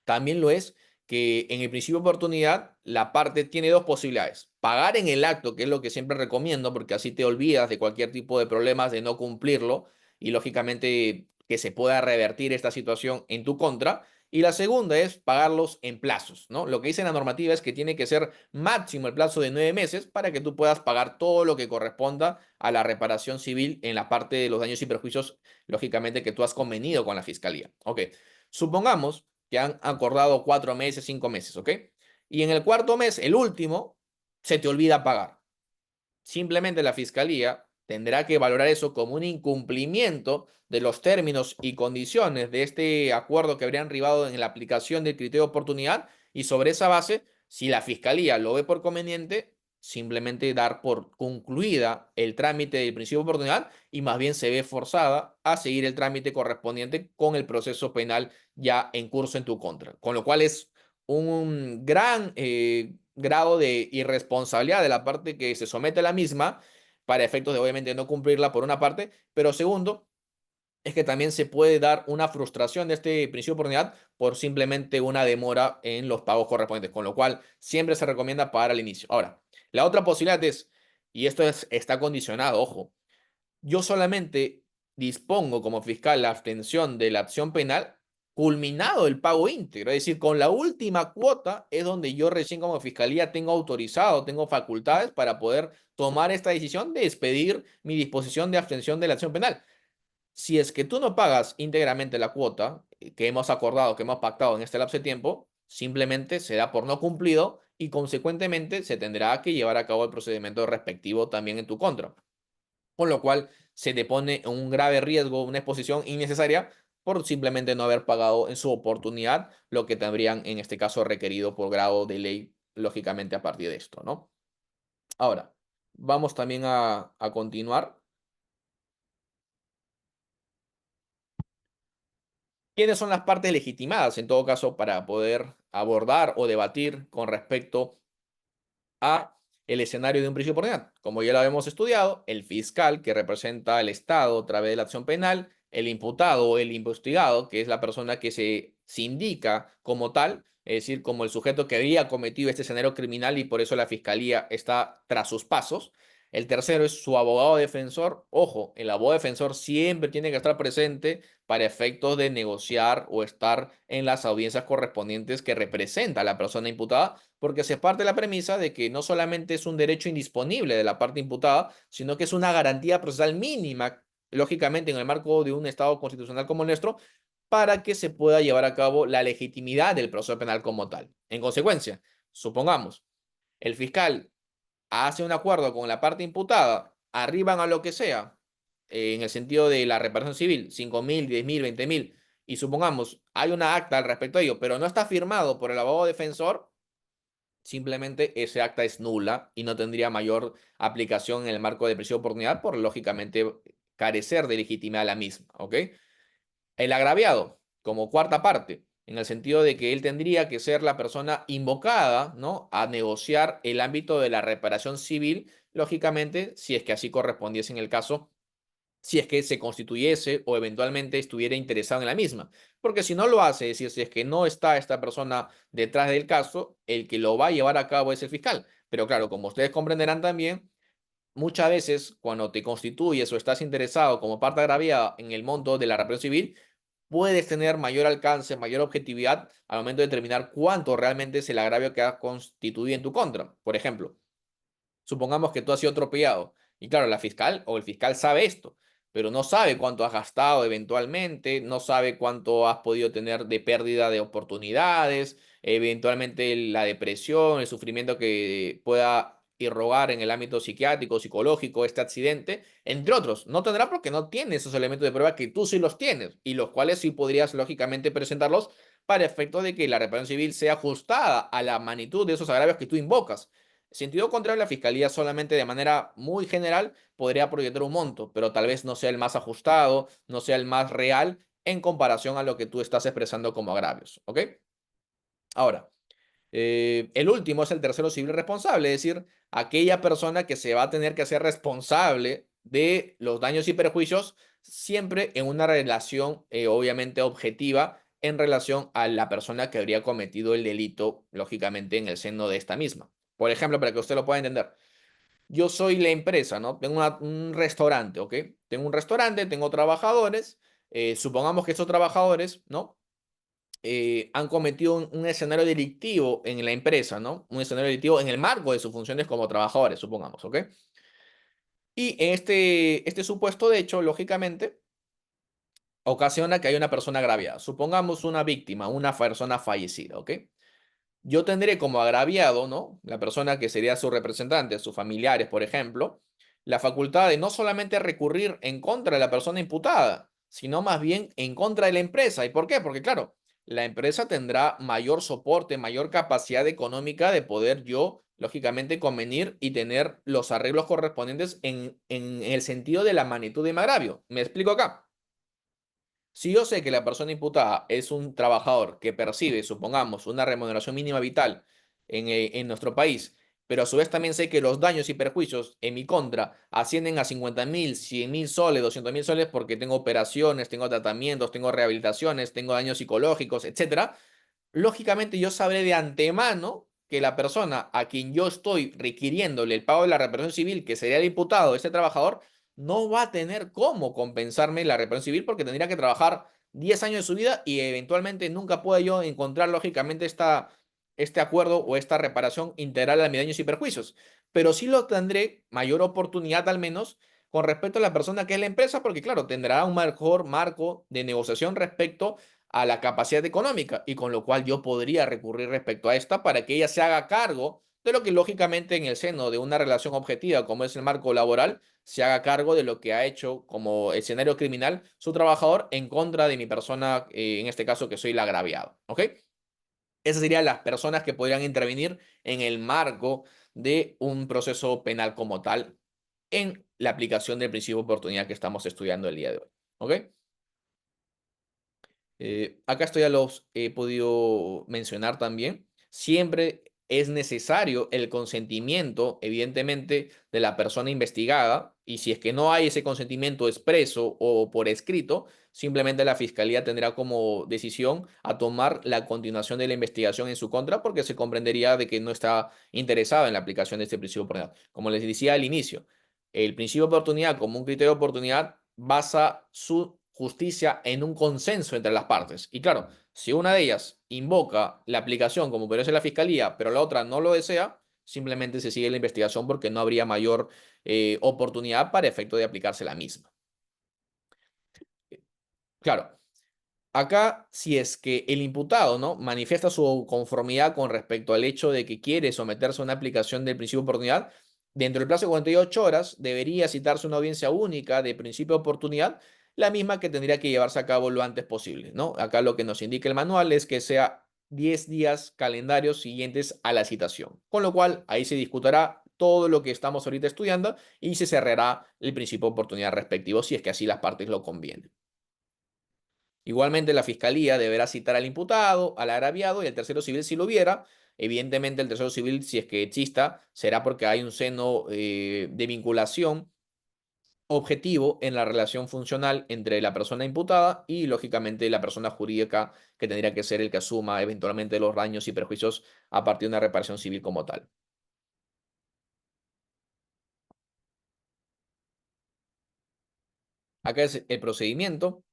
también lo es que en el principio de oportunidad la parte tiene dos posibilidades. Pagar en el acto, que es lo que siempre recomiendo, porque así te olvidas de cualquier tipo de problemas de no cumplirlo y lógicamente que se pueda revertir esta situación en tu contra. Y la segunda es pagarlos en plazos, ¿no? Lo que dice la normativa es que tiene que ser máximo el plazo de 9 meses para que tú puedas pagar todo lo que corresponda a la reparación civil en la parte de los daños y perjuicios, lógicamente, que tú has convenido con la fiscalía. Ok, supongamos que han acordado 4 meses, 5 meses, ¿ok? Y en el cuarto mes, el último, se te olvida pagar. Simplemente la fiscalía tendrá que valorar eso como un incumplimiento de los términos y condiciones de este acuerdo que habrían arribado en la aplicación del criterio de oportunidad y sobre esa base, si la fiscalía lo ve por conveniente, simplemente dar por concluida el trámite del principio de oportunidad y más bien se ve forzada a seguir el trámite correspondiente con el proceso penal ya en curso en tu contra. Con lo cual es un gran grado de irresponsabilidad de la parte que se somete a la misma para efectos de obviamente no cumplirla por una parte, pero segundo, es que también se puede dar una frustración de este principio de oportunidad por simplemente una demora en los pagos correspondientes, con lo cual siempre se recomienda pagar al inicio. Ahora, la otra posibilidad es, y esto está condicionado, ojo, yo solamente dispongo como fiscal la abstención de la acción penal culminado el pago íntegro, es decir, con la última cuota es donde yo recién como fiscalía tengo autorizado, tengo facultades para poder tomar esta decisión de expedir mi disposición de abstención de la acción penal. Si es que tú no pagas íntegramente la cuota que hemos acordado, que hemos pactado en este lapso de tiempo, simplemente se da por no cumplido y consecuentemente se tendrá que llevar a cabo el procedimiento respectivo también en tu contra. Con lo cual se te pone en un grave riesgo, una exposición innecesaria por simplemente no haber pagado en su oportunidad lo que tendrían en este caso requerido por grado de ley, lógicamente a partir de esto, ¿no? Ahora, vamos también a continuar. ¿Quiénes son las partes legitimadas, en todo caso, para poder abordar o debatir con respecto a el escenario de un juicio de oportunidad? Como ya lo hemos estudiado, el fiscal, que representa al Estado a través de la acción penal, el imputado o el investigado, que es la persona que se indica como tal, es decir, como el sujeto que había cometido este escenario criminal y por eso la fiscalía está tras sus pasos. El tercero es su abogado defensor. Ojo, el abogado defensor siempre tiene que estar presente para efectos de negociar o estar en las audiencias correspondientes que representa a la persona imputada, porque se parte de la premisa de que no solamente es un derecho indisponible de la parte imputada, sino que es una garantía procesal mínima, lógicamente en el marco de un Estado constitucional como el nuestro, para que se pueda llevar a cabo la legitimidad del proceso penal como tal. En consecuencia, supongamos, el fiscal hace un acuerdo con la parte imputada, arriban a lo que sea, en el sentido de la reparación civil, 5.000, 10.000, 20.000, y supongamos, hay una acta al respecto de ello, pero no está firmado por el abogado defensor, simplemente ese acta es nula y no tendría mayor aplicación en el marco de prisión de oportunidad por, lógicamente, carecer de legitimidad la misma, ¿ok? El agraviado, como cuarta parte, en el sentido de que él tendría que ser la persona invocada, ¿no?, a negociar el ámbito de la reparación civil, lógicamente, si es que así correspondiese en el caso, si es que se constituyese o eventualmente estuviera interesado en la misma. Porque si no lo hace, es decir, si es que no está esta persona detrás del caso, el que lo va a llevar a cabo es el fiscal. Pero claro, como ustedes comprenderán también, muchas veces cuando te constituyes o estás interesado como parte agraviada en el monto de la reparación civil, puedes tener mayor alcance, mayor objetividad al momento de determinar cuánto realmente es el agravio que ha constituido en tu contra. Por ejemplo, supongamos que tú has sido atropellado y claro, la fiscal o el fiscal sabe esto, pero no sabe cuánto has gastado eventualmente, no sabe cuánto has podido tener de pérdida de oportunidades, eventualmente la depresión, el sufrimiento que pueda irrogar en el ámbito psiquiátrico, psicológico, este accidente, entre otros. No tendrá porque no tiene esos elementos de prueba que tú sí los tienes y los cuales sí podrías lógicamente presentarlos para efecto de que la reparación civil sea ajustada a la magnitud de esos agravios que tú invocas. Sentido contrario, la fiscalía solamente de manera muy general podría proyectar un monto, pero tal vez no sea el más ajustado, no sea el más real en comparación a lo que tú estás expresando como agravios, ¿ok? Ahora, el último es el tercero civil responsable, es decir, aquella persona que se va a tener que hacer responsable de los daños y perjuicios siempre en una relación obviamente objetiva en relación a la persona que habría cometido el delito, lógicamente en el seno de esta misma. Por ejemplo, para que usted lo pueda entender, yo soy la empresa, ¿no? Tengo un restaurante, ¿ok? Tengo un restaurante, tengo trabajadores, supongamos que esos trabajadores, ¿no?, han cometido un escenario delictivo en la empresa, ¿no? Un escenario delictivo en el marco de sus funciones como trabajadores, supongamos, ¿ok? Y en este supuesto, de hecho, lógicamente, ocasiona que hay una persona agraviada. Supongamos una víctima, una persona fallecida, ¿ok? Yo tendré como agraviado, ¿no?, la persona que sería su representante, sus familiares, por ejemplo, la facultad de no solamente recurrir en contra de la persona imputada, sino más bien en contra de la empresa. ¿Y por qué? Porque, claro, la empresa tendrá mayor soporte, mayor capacidad económica de poder yo, lógicamente, convenir y tener los arreglos correspondientes en el sentido de la magnitud de mi agravio. ¿Me explico acá? Si yo sé que la persona imputada es un trabajador que percibe, supongamos, una remuneración mínima vital en nuestro país, pero a su vez también sé que los daños y perjuicios en mi contra ascienden a 50.000, 100.000 soles, 200.000 soles porque tengo operaciones, tengo tratamientos, tengo rehabilitaciones, tengo daños psicológicos, etcétera, lógicamente yo sabré de antemano que la persona a quien yo estoy requiriéndole el pago de la reparación civil, que sería el imputado, ese trabajador, no va a tener cómo compensarme la reparación civil porque tendría que trabajar 10 años de su vida y eventualmente nunca pueda yo encontrar lógicamente este acuerdo o esta reparación integral a mis daños y perjuicios. Pero sí lo tendré, mayor oportunidad al menos, con respecto a la persona que es la empresa, porque claro, tendrá un mejor marco de negociación respecto a la capacidad económica y con lo cual yo podría recurrir respecto a esta para que ella se haga cargo de lo que lógicamente en el seno de una relación objetiva como es el marco laboral, se haga cargo de lo que ha hecho como escenario criminal su trabajador en contra de mi persona, en este caso que soy el agraviado. ¿Ok? Esas serían las personas que podrían intervenir en el marco de un proceso penal como tal en la aplicación del principio de oportunidad que estamos estudiando el día de hoy. ¿Ok? Acá esto ya los he podido mencionar también. Siempre es necesario el consentimiento, evidentemente, de la persona investigada, y si es que no hay ese consentimiento expreso o por escrito, simplemente la fiscalía tendrá como decisión a tomar la continuación de la investigación en su contra porque se comprendería de que no está interesada en la aplicación de este principio de oportunidad. Como les decía al inicio, el principio de oportunidad como un criterio de oportunidad basa su justicia en un consenso entre las partes. Y claro, si una de ellas invoca la aplicación como puede ser la fiscalía, pero la otra no lo desea, simplemente se sigue la investigación porque no habría mayor oportunidad para efecto de aplicarse la misma. Claro, acá, si es que el imputado, ¿no?, manifiesta su conformidad con respecto al hecho de que quiere someterse a una aplicación del principio de oportunidad, dentro del plazo de 48 horas debería citarse una audiencia única de principio de oportunidad, la misma que tendría que llevarse a cabo lo antes posible, ¿no? Acá lo que nos indica el manual es que sea 10 días calendarios siguientes a la citación, con lo cual ahí se discutirá todo lo que estamos ahorita estudiando y se cerrará el principio de oportunidad respectivo si es que así las partes lo convienen. Igualmente, la fiscalía deberá citar al imputado, al agraviado y al tercero civil si lo hubiera. Evidentemente, el tercero civil, si es que exista, será porque hay un seno de vinculación objetivo en la relación funcional entre la persona imputada y, lógicamente, la persona jurídica que tendría que ser el que asuma eventualmente los daños y perjuicios a partir de una reparación civil como tal. Acá es el procedimiento.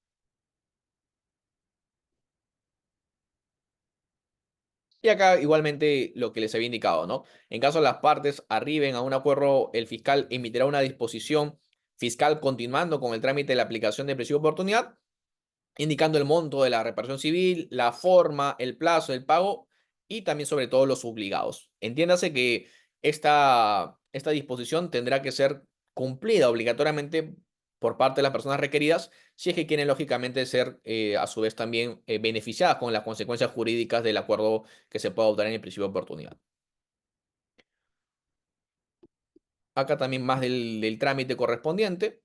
Y acá igualmente lo que les había indicado, ¿no? En caso de las partes arriben a un acuerdo, el fiscal emitirá una disposición fiscal continuando con el trámite de la aplicación de presión de oportunidad, indicando el monto de la reparación civil, la forma, el plazo del pago y también sobre todo los obligados. Entiéndase que esta disposición tendrá que ser cumplida obligatoriamente por parte de las personas requeridas si es que quieren lógicamente ser a su vez también beneficiadas con las consecuencias jurídicas del acuerdo que se pueda adoptar en el principio de oportunidad. Acá también más del trámite correspondiente.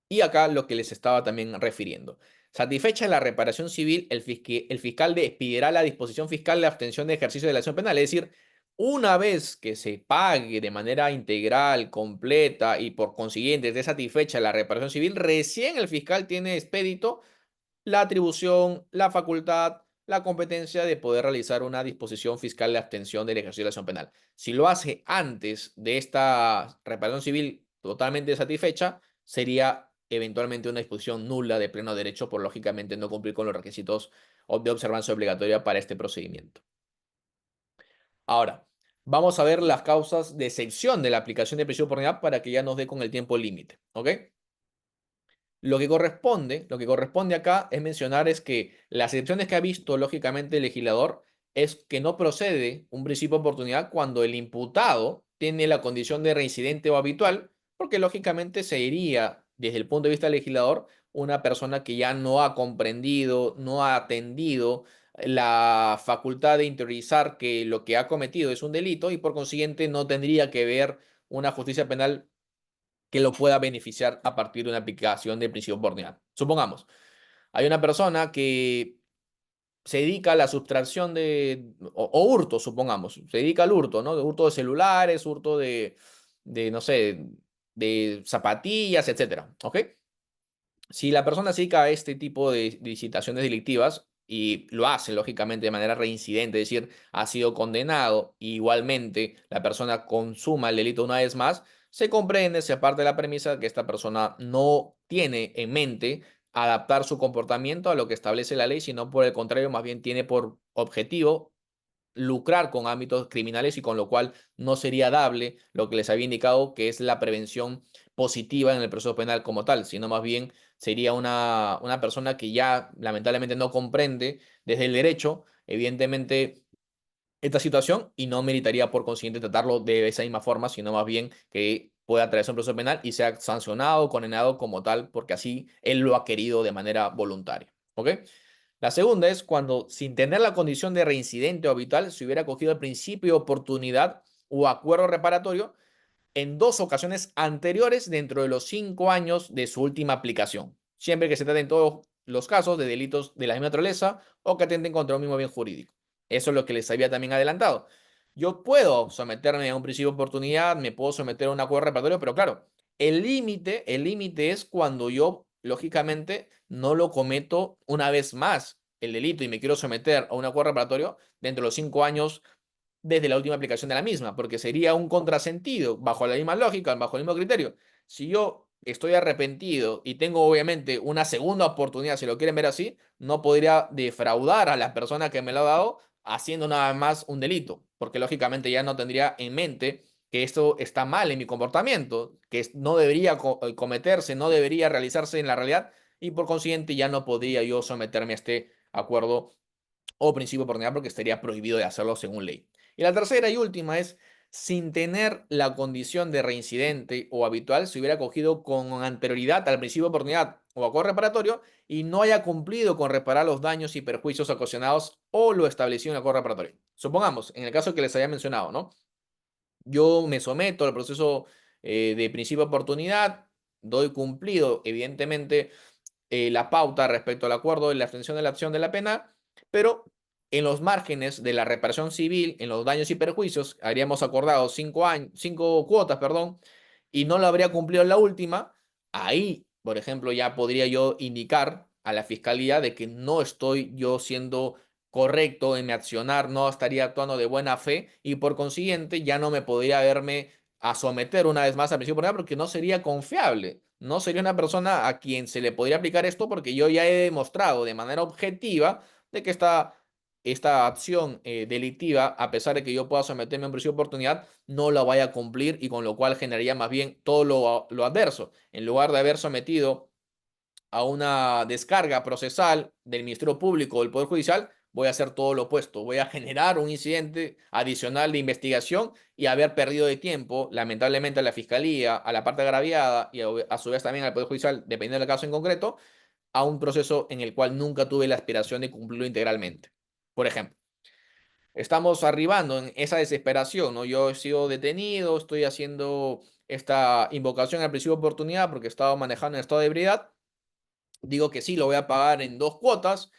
Y acá lo que les estaba también refiriendo. Satisfecha la reparación civil, el fiscal expedirá la disposición fiscal de abstención de ejercicio de la acción penal. Es decir, una vez que se pague de manera integral, completa y por consiguiente esté satisfecha la reparación civil, recién el fiscal tiene expedito la atribución, la facultad, la competencia de poder realizar una disposición fiscal de abstención del ejercicio de la acción penal. Si lo hace antes de esta reparación civil totalmente satisfecha, sería eventualmente una disposición nula de pleno derecho por lógicamente no cumplir con los requisitos de observancia obligatoria para este procedimiento. Ahora, vamos a ver las causas de excepción de la aplicación de prisión de oportunidad para que ya nos dé con el tiempo límite, ¿ok? Lo que corresponde acá es mencionar es que las excepciones que ha visto lógicamente el legislador es que no procede un principio de oportunidad cuando el imputado tiene la condición de reincidente o habitual, porque lógicamente se iría desde el punto de vista del legislador una persona que ya no ha comprendido, no ha atendido la facultad de interiorizar que lo que ha cometido es un delito y por consiguiente no tendría que ver una justicia penal que lo pueda beneficiar a partir de una aplicación de principio de oportunidad. Supongamos, hay una persona que se dedica a la sustracción o hurto, supongamos, se dedica al hurto, ¿no? De hurto de celulares, hurto no sé, de zapatillas, etcétera, ¿ok? Si la persona se dedica a este tipo de citaciones delictivas y lo hace, lógicamente, de manera reincidente, es decir, ha sido condenado, y igualmente la persona consuma el delito una vez más, se comprende, se parte de la premisa de que esta persona no tiene en mente adaptar su comportamiento a lo que establece la ley, sino por el contrario, más bien tiene por objetivo lucrar con ámbitos criminales y con lo cual no sería dable lo que les había indicado, que es la prevención positiva en el proceso penal como tal, sino más bien sería una persona que ya lamentablemente no comprende desde el derecho, evidentemente, esta situación y no meritaría por consiguiente tratarlo de esa misma forma, sino más bien que pueda atravesar un proceso penal y sea sancionado, condenado como tal, porque así él lo ha querido de manera voluntaria. ¿Ok? La segunda es cuando, sin tener la condición de reincidente o habitual, se hubiera cogido el principio de oportunidad o acuerdo reparatorio en dos ocasiones anteriores dentro de los 5 años de su última aplicación, siempre que se trate en todos los casos de delitos de la misma naturaleza o que atenten contra un mismo bien jurídico. Eso es lo que les había también adelantado. Yo puedo someterme a un principio de oportunidad, me puedo someter a un acuerdo reparatorio, pero claro, el límite es cuando yo, lógicamente, no lo cometo una vez más el delito y me quiero someter a un acuerdo reparatorio dentro de los 5 años desde la última aplicación de la misma, porque sería un contrasentido, bajo la misma lógica, bajo el mismo criterio. Si yo estoy arrepentido y tengo obviamente una segunda oportunidad, si lo quieren ver así, no podría defraudar a la persona que me lo ha dado haciendo nada más un delito, porque lógicamente ya no tendría en mente que esto está mal en mi comportamiento, que no debería cometerse, no debería realizarse en la realidad y por consiguiente ya no podría yo someterme a este acuerdo o principio de oportunidad porque estaría prohibido de hacerlo según ley. Y la tercera y última es, sin tener la condición de reincidente o habitual, se hubiera cogido con anterioridad al principio de oportunidad o acuerdo reparatorio y no haya cumplido con reparar los daños y perjuicios ocasionados o lo establecido en el acuerdo reparatorio. Supongamos, en el caso que les haya mencionado, ¿no? Yo me someto al proceso de principio de oportunidad, doy cumplido, evidentemente, la pauta respecto al acuerdo de la extensión de la acción de la pena, pero en los márgenes de la reparación civil, en los daños y perjuicios, habríamos acordado 5 años, 5 cuotas, perdón, y no lo habría cumplido en la última, ahí, por ejemplo, ya podría yo indicar a la fiscalía de que no estoy yo siendo correcto en mi accionar, no estaría actuando de buena fe y por consiguiente ya no me podría verme a someter una vez más al principio de oportunidad porque no sería confiable. No sería una persona a quien se le podría aplicar esto porque yo ya he demostrado de manera objetiva de que esta acción delictiva, a pesar de que yo pueda someterme a un principio de oportunidad, no la vaya a cumplir y con lo cual generaría más bien todo lo adverso. En lugar de haber sometido a una descarga procesal del Ministerio Público o del Poder Judicial, voy a hacer todo lo opuesto. Voy a generar un incidente adicional de investigación y haber perdido de tiempo, lamentablemente, a la Fiscalía, a la parte agraviada y a su vez también al Poder Judicial, dependiendo del caso en concreto, a un proceso en el cual nunca tuve la aspiración de cumplirlo integralmente. Por ejemplo, estamos arribando en esa desesperación, ¿no? Yo he sido detenido, estoy haciendo esta invocación al principio de oportunidad porque estaba manejando en estado de ebriedad. Digo que sí, lo voy a pagar en 2 cuotas,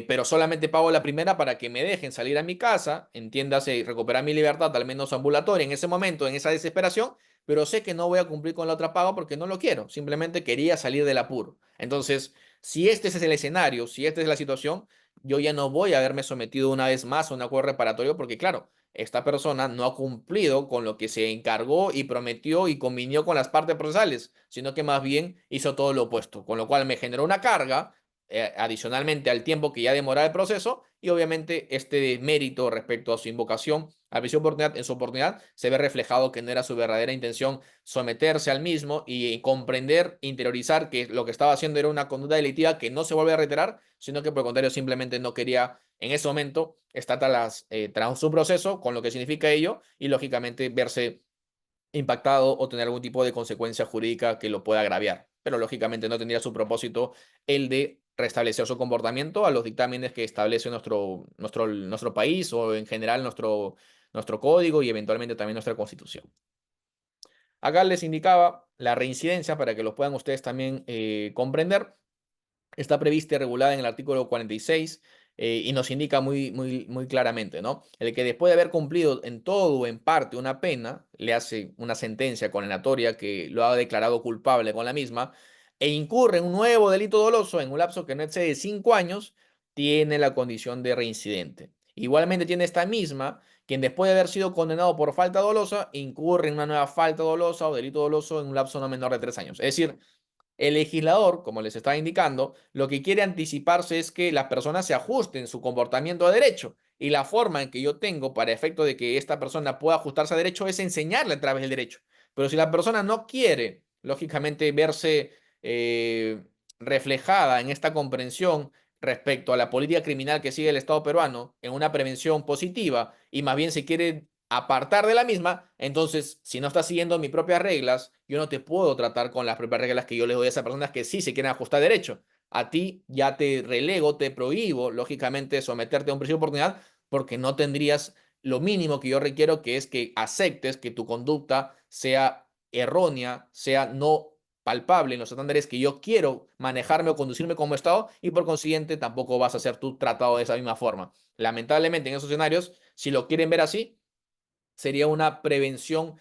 pero solamente pago la primera para que me dejen salir a mi casa, entiéndase, recuperar mi libertad, al menos ambulatoria en ese momento, en esa desesperación, pero sé que no voy a cumplir con la otra paga porque no lo quiero, simplemente quería salir del apuro. Entonces, si este es el escenario, si esta es la situación, yo ya no voy a haberme sometido una vez más a un acuerdo reparatorio porque, claro, esta persona no ha cumplido con lo que se encargó y prometió y convinió con las partes procesales, sino que más bien hizo todo lo opuesto, con lo cual me generó una carga adicionalmente al tiempo que ya demoraba el proceso y obviamente este mérito respecto a su invocación a prisión oportunidad, en su oportunidad se ve reflejado que no era su verdadera intención someterse al mismo y comprender, interiorizar que lo que estaba haciendo era una conducta delictiva que no se vuelve a reiterar, sino que por el contrario simplemente no quería en ese momento estar tras su proceso, con lo que significa ello, y lógicamente verse impactado o tener algún tipo de consecuencia jurídica que lo pueda agraviar. Pero lógicamente no tendría su propósito el de restablecer su comportamiento a los dictámenes que establece nuestro país o en general nuestro código y eventualmente también nuestra constitución. Acá les indicaba la reincidencia para que lo puedan ustedes también comprender. Está prevista y regulada en el artículo 46 y nos indica muy, muy, muy claramente, ¿no? El que después de haber cumplido en todo o en parte una pena, le hace una sentencia condenatoria que lo ha declarado culpable con la misma, e incurre en un nuevo delito doloso en un lapso que no excede 5 años, tiene la condición de reincidente. Igualmente tiene esta misma, quien después de haber sido condenado por falta dolosa, incurre en una nueva falta dolosa o delito doloso en un lapso no menor de 3 años. Es decir, el legislador, como les estaba indicando, lo que quiere anticiparse es que las personas se ajusten su comportamiento a derecho Y la forma en que yo tengo para efecto de que esta persona pueda ajustarse a derecho es enseñarle a través del derecho. Pero si la persona no quiere, lógicamente, verse reflejada en esta comprensión respecto a la política criminal que sigue el Estado peruano en una prevención positiva y más bien se quiere apartar de la misma, entonces si no estás siguiendo mis propias reglas, yo no te puedo tratar con las propias reglas que yo les doy a esas personas que sí se quieren ajustar derecho. A ti ya te relego, te prohíbo, lógicamente, someterte a un principio de oportunidad porque no tendrías lo mínimo que yo requiero, que es que aceptes que tu conducta sea errónea, sea no palpable en los estándares que yo quiero manejarme o conducirme como Estado y por consiguiente tampoco vas a ser tú tratado de esa misma forma. Lamentablemente en esos escenarios, si lo quieren ver así, sería una prevención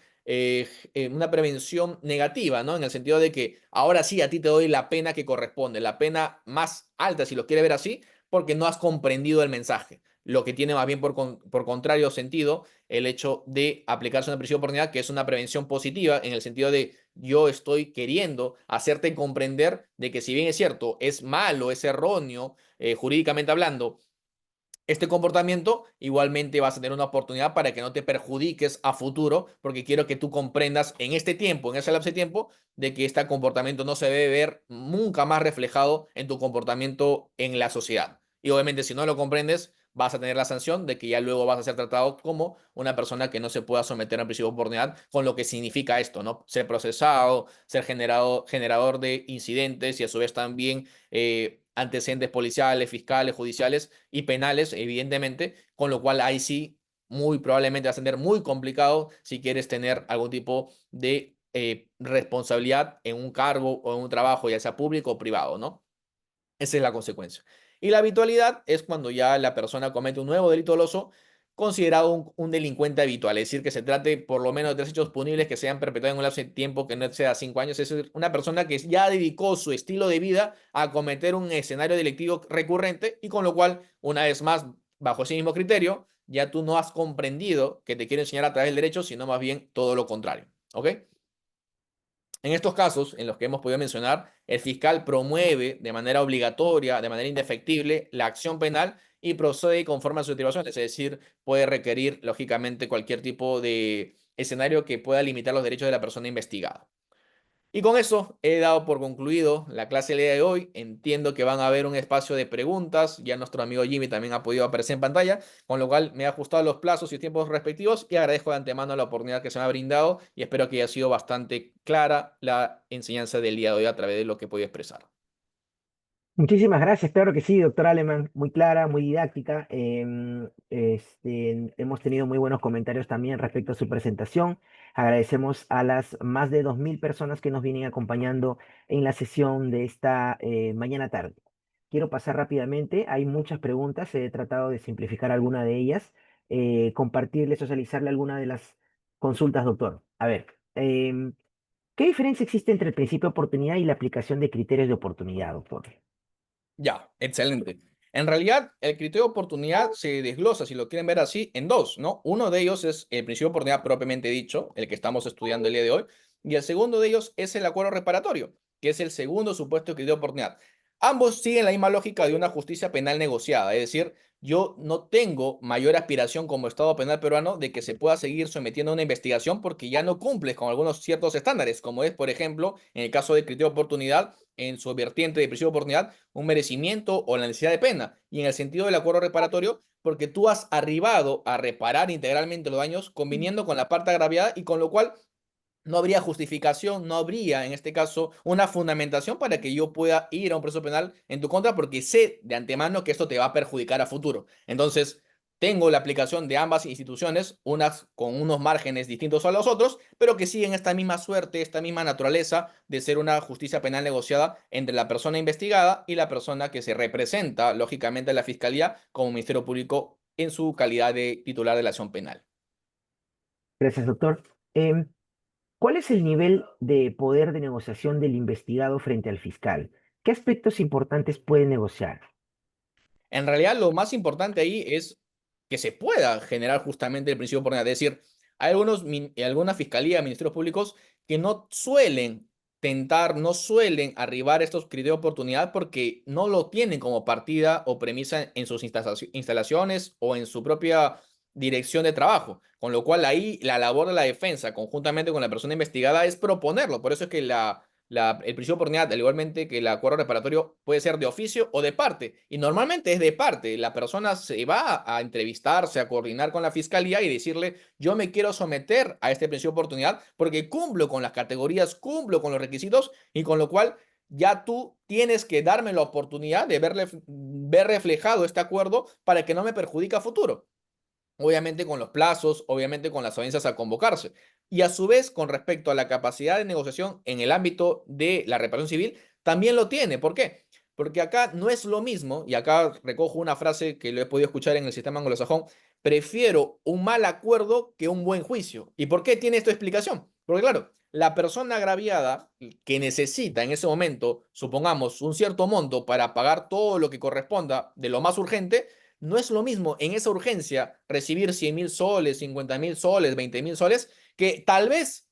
negativa, ¿no? En el sentido de que ahora sí a ti te doy la pena que corresponde, la pena más alta, si lo quiere ver así, porque no has comprendido el mensaje. Lo que tiene más bien por contrario sentido el hecho de aplicarse una prisión de oportunidad, que es una prevención positiva, en el sentido de yo estoy queriendo hacerte comprender de que si bien es cierto, es malo, es erróneo, jurídicamente hablando, este comportamiento, igualmente vas a tener una oportunidad para que no te perjudiques a futuro, porque quiero que tú comprendas en este tiempo, en ese lapso de tiempo, de que este comportamiento no se debe ver nunca más reflejado en tu comportamiento en la sociedad. Y obviamente si no lo comprendes, vas a tener la sanción de que ya luego vas a ser tratado como una persona que no se pueda someter a prisión de oportunidad, con lo que significa esto, ¿no? Ser procesado, ser generador de incidentes y a su vez también antecedentes policiales, fiscales, judiciales y penales, evidentemente, con lo cual ahí sí, muy probablemente va a ser muy complicado si quieres tener algún tipo de responsabilidad en un cargo o en un trabajo, ya sea público o privado, ¿no? Esa es la consecuencia. Y la habitualidad es cuando ya la persona comete un nuevo delito doloso considerado un delincuente habitual, es decir, que se trate por lo menos de tres hechos punibles que se hayan perpetrado en un lapso de tiempo que no exceda 5 años, es decir, una persona que ya dedicó su estilo de vida a cometer un escenario delictivo recurrente y con lo cual, una vez más, bajo ese mismo criterio, ya tú no has comprendido que te quiere enseñar a través del derecho, sino más bien todo lo contrario. ¿Ok? En estos casos, en los que hemos podido mencionar, el fiscal promueve de manera obligatoria, de manera indefectible, la acción penal y procede conforme a sus atribuciones, es decir, puede requerir, lógicamente, cualquier tipo de escenario que pueda limitar los derechos de la persona investigada. Y con eso he dado por concluido la clase del día de hoy. Entiendo que van a haber un espacio de preguntas. Ya nuestro amigo Jimmy también ha podido aparecer en pantalla, con lo cual me he ajustado los plazos y tiempos respectivos y agradezco de antemano la oportunidad que se me ha brindado y espero que haya sido bastante clara la enseñanza del día de hoy a través de lo que he podido expresar. Muchísimas gracias, claro que sí, doctor Aleman, muy clara, muy didáctica. Hemos tenido muy buenos comentarios también respecto a su presentación. Agradecemos a las más de 2000 personas que nos vienen acompañando en la sesión de esta mañana tarde. Quiero pasar rápidamente, hay muchas preguntas, he tratado de simplificar alguna de ellas, compartirle, socializarle alguna de las consultas, doctor. A ver, ¿qué diferencia existe entre el principio de oportunidad y la aplicación de criterios de oportunidad, doctor? Ya, excelente. En realidad, el criterio de oportunidad se desglosa, si lo quieren ver así, en dos, ¿no? Uno de ellos es el principio de oportunidad propiamente dicho, el que estamos estudiando el día de hoy, y el segundo de ellos es el acuerdo reparatorio, que es el segundo supuesto de criterio de oportunidad. Ambos siguen la misma lógica de una justicia penal negociada, es decir, yo no tengo mayor aspiración como Estado penal peruano de que se pueda seguir sometiendo a una investigación porque ya no cumples con algunos ciertos estándares, como es, por ejemplo, en el caso del criterio de oportunidad, en su vertiente de principio de oportunidad, un merecimiento o la necesidad de pena. Y en el sentido del acuerdo reparatorio, porque tú has arribado a reparar integralmente los daños conviniendo con la parte agraviada y con lo cual no habría justificación, no habría en este caso una fundamentación para que yo pueda ir a un proceso penal en tu contra porque sé de antemano que esto te va a perjudicar a futuro. Entonces, tengo la aplicación de ambas instituciones, unas con unos márgenes distintos a los otros, pero que siguen esta misma suerte, esta misma naturaleza de ser una justicia penal negociada entre la persona investigada y la persona que se representa, lógicamente, en la Fiscalía como Ministerio Público en su calidad de titular de la acción penal. Gracias, doctor. Em, ¿Cuál es el nivel de poder de negociación del investigado frente al fiscal? ¿Qué aspectos importantes puede negociar? En realidad, lo más importante ahí es que se pueda generar justamente el principio de oportunidad. Es decir, hay algunas fiscalías, ministerios públicos que no suelen tentar, no suelen arribar a estos criterios de oportunidad porque no lo tienen como partida o premisa en sus instalaciones o en su propia dirección de trabajo. Con lo cual ahí la labor de la defensa, conjuntamente con la persona investigada, es proponerlo. Por eso es que el principio de oportunidad, al igualmente que el acuerdo reparatorio, puede ser de oficio o de parte. Y normalmente es de parte. La persona se va a entrevistarse, a coordinar con la fiscalía y decirle, yo me quiero someter a este principio de oportunidad porque cumplo con las categorías, cumplo con los requisitos y con lo cual ya tú tienes que darme la oportunidad de ver reflejado este acuerdo para que no me perjudique a futuro. Obviamente con los plazos, obviamente con las audiencias a convocarse. Y a su vez, con respecto a la capacidad de negociación en el ámbito de la reparación civil, también lo tiene. ¿Por qué? Porque acá no es lo mismo, y acá recojo una frase que lo he podido escuchar en el sistema anglosajón, prefiero un mal acuerdo que un buen juicio. ¿Y por qué tiene esta explicación? Porque claro, la persona agraviada que necesita en ese momento, supongamos, un cierto monto para pagar todo lo que corresponda de lo más urgente, no es lo mismo en esa urgencia recibir 100.000 soles, 50.000 soles, 20.000 soles, que tal vez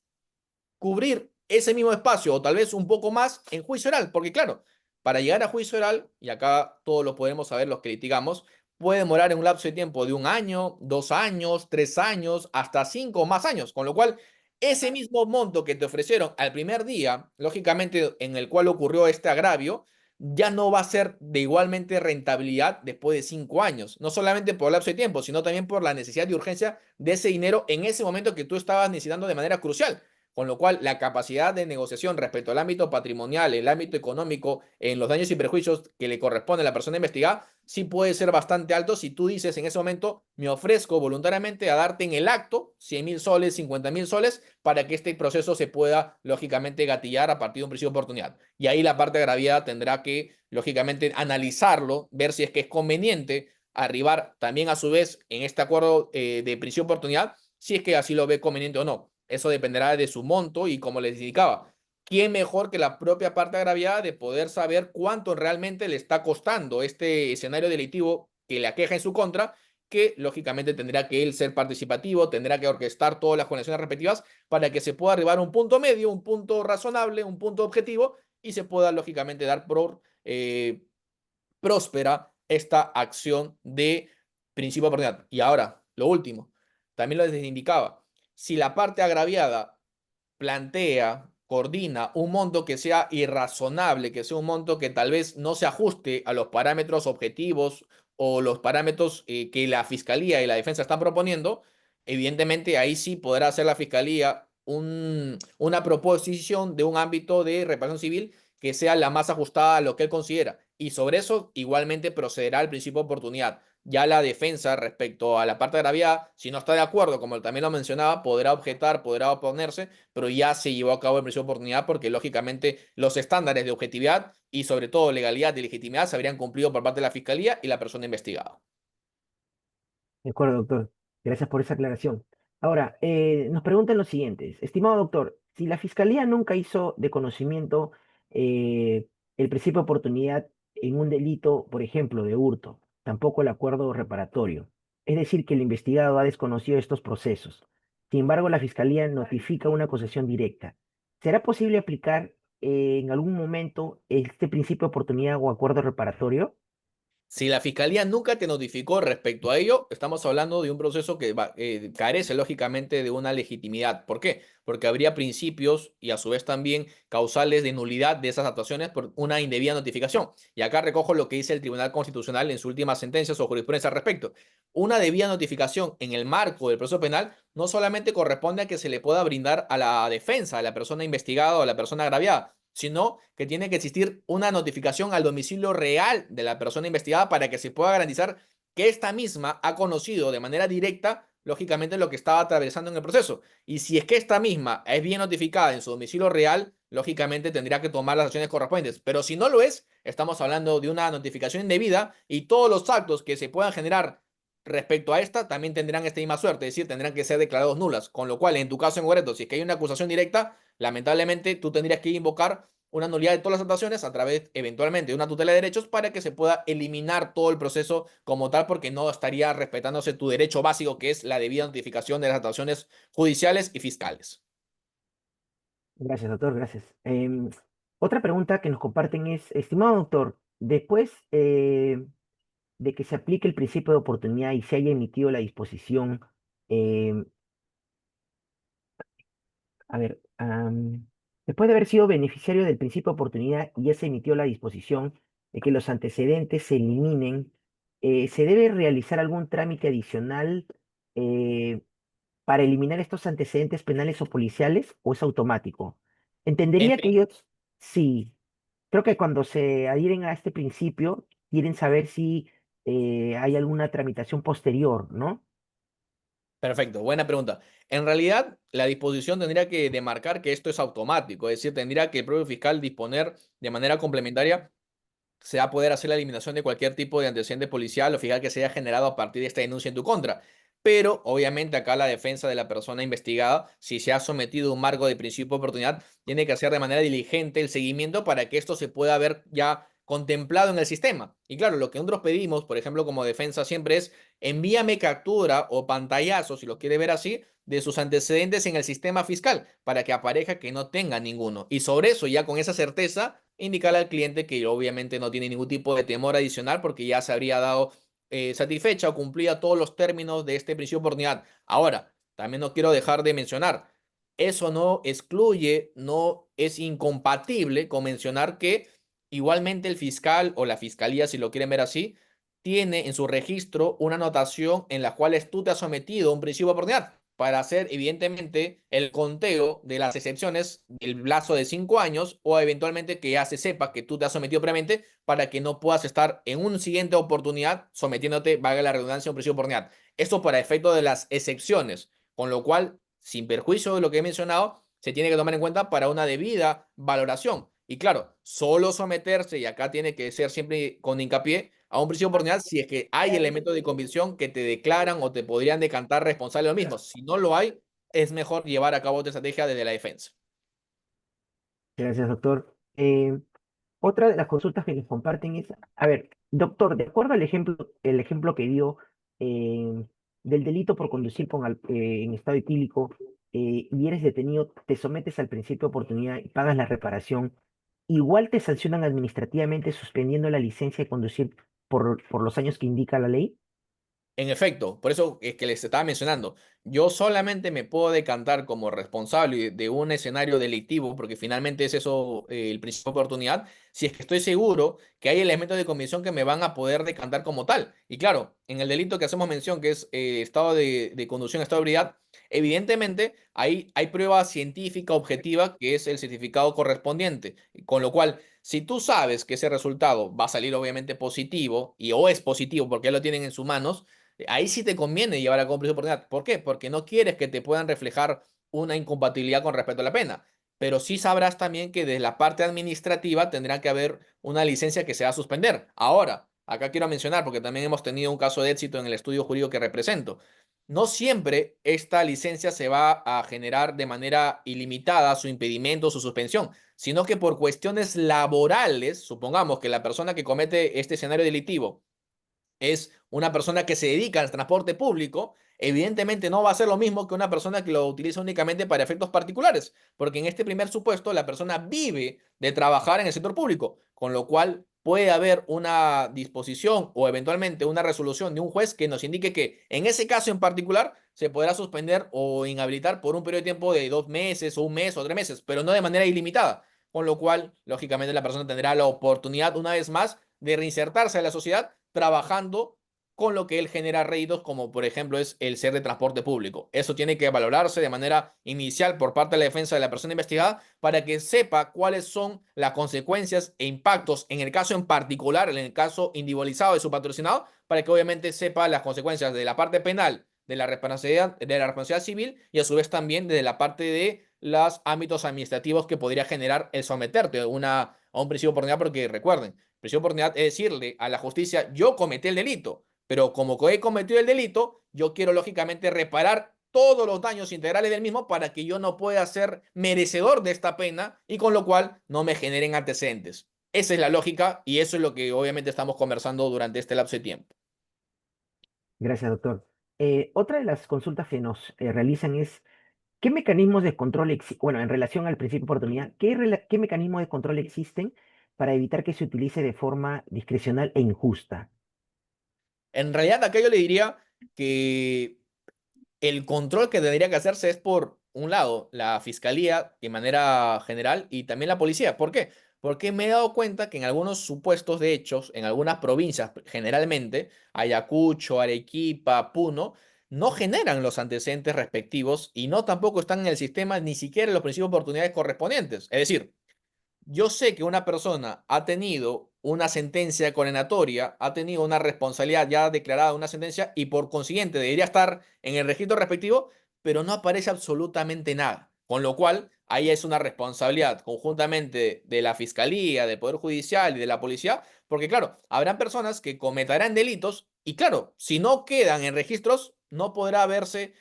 cubrir ese mismo espacio o tal vez un poco más en juicio oral. Porque claro, para llegar a juicio oral, y acá todos lo podemos saber los que litigamos, puede demorar en un lapso de tiempo de 1 año, 2 años, 3 años, hasta 5 o más años. Con lo cual, ese mismo monto que te ofrecieron al primer día, lógicamente en el cual ocurrió este agravio, ya no va a ser de igualmente rentabilidad después de 5 años. No solamente por el lapso de tiempo, sino también por la necesidad de urgencia de ese dinero en ese momento que tú estabas necesitando de manera crucial. Con lo cual, la capacidad de negociación respecto al ámbito patrimonial, el ámbito económico, en los daños y perjuicios que le corresponde a la persona investigada, sí puede ser bastante alto si tú dices en ese momento, me ofrezco voluntariamente a darte en el acto 100.000 soles, 50.000 soles, para que este proceso se pueda, lógicamente, gatillar a partir de un principio de oportunidad. Y ahí la parte agraviada tendrá que, lógicamente, analizarlo, ver si es que es conveniente arribar también a su vez en este acuerdo de principio de oportunidad, si es que así lo ve conveniente o no. Eso dependerá de su monto y como les indicaba, ¿quién mejor que la propia parte agraviada de poder saber cuánto realmente le está costando este escenario delictivo que le aqueja en su contra? Que lógicamente tendrá que él ser participativo, tendrá que orquestar todas las conexiones respectivas para que se pueda arribar a un punto medio, un punto razonable, un punto objetivo y se pueda lógicamente dar por próspera esta acción de principio de oportunidad. Y ahora, lo último, también lo les indicaba, si la parte agraviada plantea, coordina un monto que sea irrazonable, que sea un monto que tal vez no se ajuste a los parámetros objetivos o los parámetros que la Fiscalía y la Defensa están proponiendo, evidentemente ahí sí podrá hacer la Fiscalía una proposición de un ámbito de reparación civil que sea la más ajustada a lo que él considera. Y sobre eso igualmente procederá el principio de oportunidad. Ya la defensa respecto a la parte agraviada, si no está de acuerdo, como también lo mencionaba, podrá objetar, podrá oponerse, pero ya se llevó a cabo el principio de oportunidad porque lógicamente los estándares de objetividad y sobre todo legalidad y legitimidad se habrían cumplido por parte de la Fiscalía y la persona investigada. De acuerdo, doctor. Gracias por esa aclaración. Ahora, nos preguntan lo siguiente. Estimado doctor, si la Fiscalía nunca hizo de conocimiento eh, el principio de oportunidad en un delito, por ejemplo, de hurto, tampoco el acuerdo reparatorio, es decir, que el investigado ha desconocido estos procesos. Sin embargo, la Fiscalía notifica una acusación directa. ¿Será posible aplicar en algún momento este principio de oportunidad o acuerdo reparatorio? Si la fiscalía nunca te notificó respecto a ello, estamos hablando de un proceso que carece lógicamente de una legitimidad. ¿Por qué? Porque habría principios y a su vez también causales de nulidad de esas actuaciones por una indebida notificación. Y acá recojo lo que dice el Tribunal Constitucional en su última sentencia o jurisprudencia al respecto. Una debida notificación en el marco del proceso penal no solamente corresponde a que se le pueda brindar a la defensa, a la persona investigada o a la persona agraviada, sino que tiene que existir una notificación al domicilio real de la persona investigada para que se pueda garantizar que esta misma ha conocido de manera directa, lógicamente, lo que estaba atravesando en el proceso. Y si es que esta misma es bien notificada en su domicilio real, lógicamente tendría que tomar las acciones correspondientes. Pero si no lo es, estamos hablando de una notificación indebida y todos los actos que se puedan generar respecto a esta también tendrán esta misma suerte, es decir, tendrán que ser declarados nulas. Con lo cual, en tu caso en concreto, si es que hay una acusación directa, lamentablemente tú tendrías que invocar una nulidad de todas las actuaciones a través eventualmente de una tutela de derechos para que se pueda eliminar todo el proceso como tal porque no estaría respetándose tu derecho básico que es la debida notificación de las actuaciones judiciales y fiscales. Gracias, doctor, gracias. Otra pregunta que nos comparten es, estimado doctor, después de que se aplique el principio de oportunidad y se haya emitido la disposición, em, a ver, después de haber sido beneficiario del principio de oportunidad y ya se emitió la disposición de que los antecedentes se eliminen, ¿se debe realizar algún trámite adicional eh, para eliminar estos antecedentes penales o policiales o es automático? En Entendería que ellos, sí, creo que cuando se adhieren a este principio, quieren saber si hay alguna tramitación posterior, ¿no? Perfecto, buena pregunta. En realidad, la disposición tendría que demarcar que esto es automático, es decir, tendría que el propio fiscal disponer de manera complementaria se va a poder hacer la eliminación de cualquier tipo de antecedente policial o fiscal que se haya generado a partir de esta denuncia en tu contra. Pero, obviamente, acá la defensa de la persona investigada, si se ha sometido a un marco de principio de oportunidad, tiene que hacer de manera diligente el seguimiento para que esto se pueda ver ya contemplado en el sistema. Y claro, lo que nosotros pedimos, por ejemplo, como defensa siempre es envíame captura o pantallazo, si lo quiere ver así, de sus antecedentes en el sistema fiscal para que aparezca que no tenga ninguno. Y sobre eso, ya con esa certeza, indicarle al cliente que obviamente no tiene ningún tipo de temor adicional porque ya se habría dado satisfecha o cumplía todos los términos de este principio de oportunidad. Ahora, también no quiero dejar de mencionar, eso no excluye, no es incompatible con mencionar que igualmente el fiscal o la fiscalía, si lo quieren ver así, tiene en su registro una anotación en la cual tú te has sometido a un principio de oportunidad para hacer evidentemente el conteo de las excepciones del plazo de 5 años o eventualmente que ya se sepa que tú te has sometido previamente para que no puedas estar en una siguiente oportunidad sometiéndote, valga la redundancia, a un principio de oportunidad. Esto para efecto de las excepciones, con lo cual, sin perjuicio de lo que he mencionado, se tiene que tomar en cuenta para una debida valoración. Y claro, solo someterse, y acá tiene que ser siempre con hincapié, a un principio de oportunidad si es que hay elementos de convicción que te declaran o te podrían decantar responsable de lo mismo. Si no lo hay, es mejor llevar a cabo otra estrategia desde la defensa. Gracias, doctor. Otra de las consultas que nos comparten es, a ver, doctor, de acuerdo al el ejemplo que dio eh, del delito por conducir en estado etílico y eres detenido, te sometes al principio de oportunidad y pagas la reparación, igual te sancionan administrativamente suspendiendo la licencia de conducir por los años que indica la ley. En efecto, por eso es que les estaba mencionando, yo solamente me puedo decantar como responsable de un escenario delictivo, porque finalmente es eso el principio de oportunidad, si es que estoy seguro que hay elementos de convicción que me van a poder decantar como tal. Y claro, en el delito que hacemos mención, que es estado de conducción, estado de ebriedad, evidentemente ahí hay prueba científica objetiva que es el certificado correspondiente, con lo cual si tú sabes que ese resultado va a salir obviamente positivo y o es positivo porque ya lo tienen en sus manos, ahí sí te conviene llevar a cabo un prisión de oportunidad. ¿Por qué? Porque no quieres que te puedan reflejar una incompatibilidad con respecto a la pena. Pero sí sabrás también que desde la parte administrativa tendrá que haber una licencia que se va a suspender. Ahora, acá quiero mencionar, porque también hemos tenido un caso de éxito en el estudio jurídico que represento. No siempre esta licencia se va a generar de manera ilimitada su impedimento, su suspensión, sino que por cuestiones laborales, supongamos que la persona que comete este escenario delictivo es una persona que se dedica al transporte público, evidentemente no va a ser lo mismo que una persona que lo utiliza únicamente para efectos particulares, porque en este primer supuesto la persona vive de trabajar en el sector público, con lo cual puede haber una disposición o eventualmente una resolución de un juez que nos indique que en ese caso en particular se podrá suspender o inhabilitar por un periodo de tiempo de 2 meses o un mes o 3 meses, pero no de manera ilimitada, con lo cual lógicamente la persona tendrá la oportunidad una vez más de reinsertarse a la sociedad trabajando con lo que él genera réditos, como por ejemplo es el ser de transporte público. Eso tiene que valorarse de manera inicial por parte de la defensa de la persona investigada para que sepa cuáles son las consecuencias e impactos en el caso en particular, en el caso individualizado de su patrocinado, para que obviamente sepa las consecuencias de la parte penal, de la responsabilidad civil y a su vez también de la parte de los ámbitos administrativos que podría generar el someterte a un principio de oportunidad, porque recuerden, prisión de oportunidad es decirle a la justicia, yo cometí el delito, pero como he cometido el delito, yo quiero lógicamente reparar todos los daños integrales del mismo para que yo no pueda ser merecedor de esta pena y con lo cual no me generen antecedentes. Esa es la lógica y eso es lo que obviamente estamos conversando durante este lapso de tiempo. Gracias, doctor. Otra de las consultas que nos realizan es, ¿Qué mecanismos de control bueno, en relación al principio de oportunidad, qué mecanismos de control existen para evitar que se utilice de forma discrecional e injusta? En realidad, acá yo le diría que el control que tendría que hacerse es por un lado la fiscalía de manera general y también la policía. ¿Por qué? Porque me he dado cuenta que en algunos supuestos de hechos, en algunas provincias, generalmente, Ayacucho, Arequipa, Puno, no generan los antecedentes respectivos y no tampoco están en el sistema ni siquiera en los principios de oportunidades correspondientes. Es decir, yo sé que una persona ha tenido una sentencia condenatoria, ha tenido una responsabilidad ya declarada, una sentencia, y por consiguiente debería estar en el registro respectivo, pero no aparece absolutamente nada. Con lo cual, ahí es una responsabilidad conjuntamente de la Fiscalía, del Poder Judicial y de la policía, porque claro, habrán personas que cometerán delitos y claro, si no quedan en registros, no podrá verse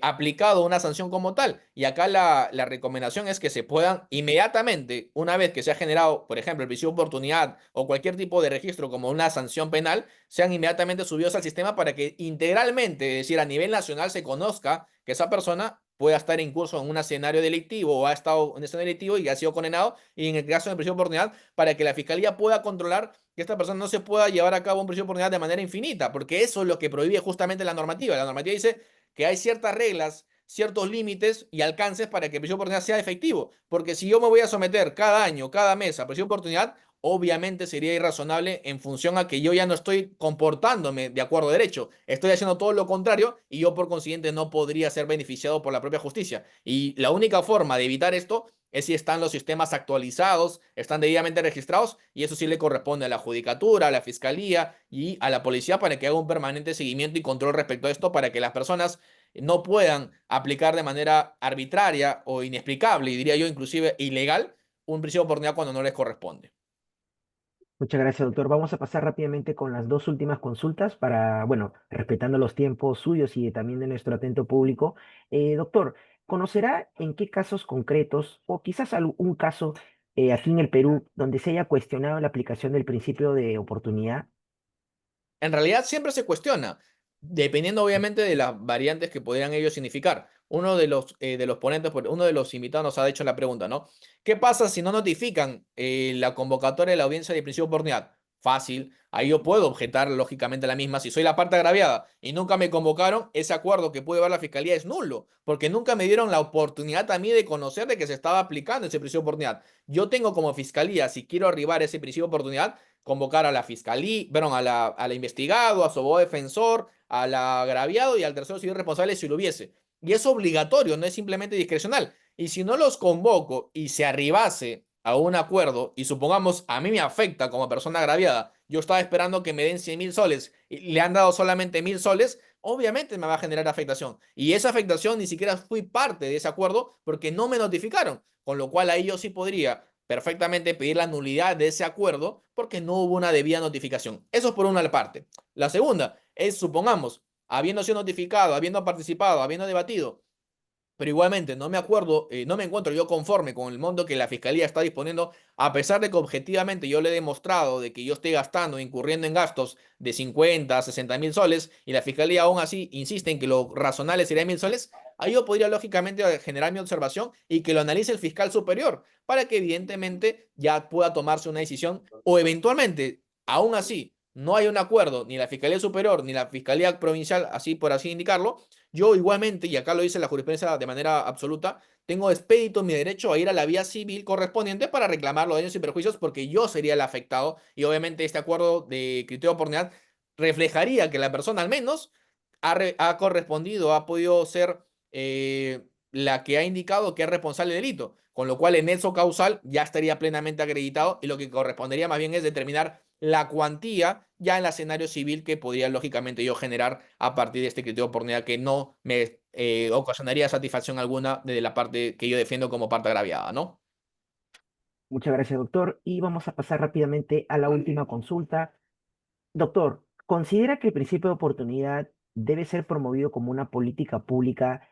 aplicado una sanción como tal. Y acá la recomendación es que se puedan inmediatamente, una vez que se ha generado, por ejemplo, el principio de oportunidad o cualquier tipo de registro como una sanción penal, sean inmediatamente subidos al sistema para que integralmente, es decir, a nivel nacional, se conozca que esa persona pueda estar en curso en un escenario delictivo o ha estado en un escenario delictivo y ha sido condenado, y en el caso de prisión de oportunidad, para que la fiscalía pueda controlar que esta persona no se pueda llevar a cabo un prisión de oportunidad de manera infinita, porque eso es lo que prohíbe justamente la normativa. La normativa dice que hay ciertas reglas, ciertos límites y alcances para que el prisión de oportunidad sea efectivo. Porque si yo me voy a someter cada año, cada mes a prisión de oportunidad, obviamente sería irrazonable en función a que yo ya no estoy comportándome de acuerdo a derecho. Estoy haciendo todo lo contrario y yo por consiguiente no podría ser beneficiado por la propia justicia. Y la única forma de evitar esto es si están los sistemas actualizados, están debidamente registrados, y eso sí le corresponde a la judicatura, a la fiscalía y a la policía para que haga un permanente seguimiento y control respecto a esto, para que las personas no puedan aplicar de manera arbitraria o inexplicable, y diría yo inclusive ilegal, un principio de oportunidad cuando no les corresponde. Muchas gracias, doctor. Vamos a pasar rápidamente con las dos últimas consultas para, bueno, respetando los tiempos suyos y también de nuestro atento público. Doctor, ¿conocerá en qué casos concretos o quizás algún caso aquí en el Perú donde se haya cuestionado la aplicación del principio de oportunidad? En realidad siempre se cuestiona, dependiendo obviamente de las variantes que podrían ellos significar. Uno de los ponentes, uno de los invitados nos ha hecho la pregunta, ¿no? ¿Qué pasa si no notifican la convocatoria de la audiencia de principio de oportunidad? Fácil, ahí yo puedo objetar lógicamente la misma. Si soy la parte agraviada y nunca me convocaron, ese acuerdo que puede dar la fiscalía es nulo, porque nunca me dieron la oportunidad a mí de conocer de que se estaba aplicando ese principio de oportunidad. Yo tengo como fiscalía, si quiero arribar a ese principio de oportunidad, convocar a la fiscalía, perdón, a la investigado, a su abogado defensor, al agraviado y al tercero civil responsable si lo hubiese. Y es obligatorio, no es simplemente discrecional. Y si no los convoco y se arribase a un acuerdo, y supongamos a mí me afecta como persona agraviada, yo estaba esperando que me den 100.000 soles y le han dado solamente 1.000 soles, obviamente me va a generar afectación. Y esa afectación ni siquiera fui parte de ese acuerdo porque no me notificaron, con lo cual ahí yo sí podría perfectamente pedir la nulidad de ese acuerdo porque no hubo una debida notificación. Eso es por una parte. La segunda es, supongamos, habiendo sido notificado, habiendo participado, habiendo debatido, pero igualmente no me acuerdo, no me encuentro yo conforme con el monto que la fiscalía está disponiendo, a pesar de que objetivamente yo le he demostrado de que yo estoy gastando, incurriendo en gastos de 50 a 60.000 soles, y la fiscalía aún así insiste en que lo razonable sería 1.000 soles, ahí yo podría lógicamente generar mi observación y que lo analice el fiscal superior, para que evidentemente ya pueda tomarse una decisión, o eventualmente, aún así, no hay un acuerdo, ni la Fiscalía Superior, ni la Fiscalía Provincial, así por así indicarlo, yo igualmente, y acá lo dice la jurisprudencia de manera absoluta, tengo expedito mi derecho a ir a la vía civil correspondiente para reclamar los daños y perjuicios, porque yo sería el afectado, y obviamente este acuerdo de criterio de oportunidad reflejaría que la persona al menos ha correspondido, ha podido ser la que ha indicado que es responsable del delito, con lo cual en nexo causal ya estaría plenamente acreditado, y lo que correspondería más bien es determinar la cuantía ya en el escenario civil que podría lógicamente yo generar a partir de este criterio de oportunidad, que no me ocasionaría satisfacción alguna de la parte que yo defiendo como parte agraviada, ¿no? Muchas gracias, doctor. Y vamos a pasar rápidamente a la última consulta. Doctor, ¿considera que el principio de oportunidad debe ser promovido como una política pública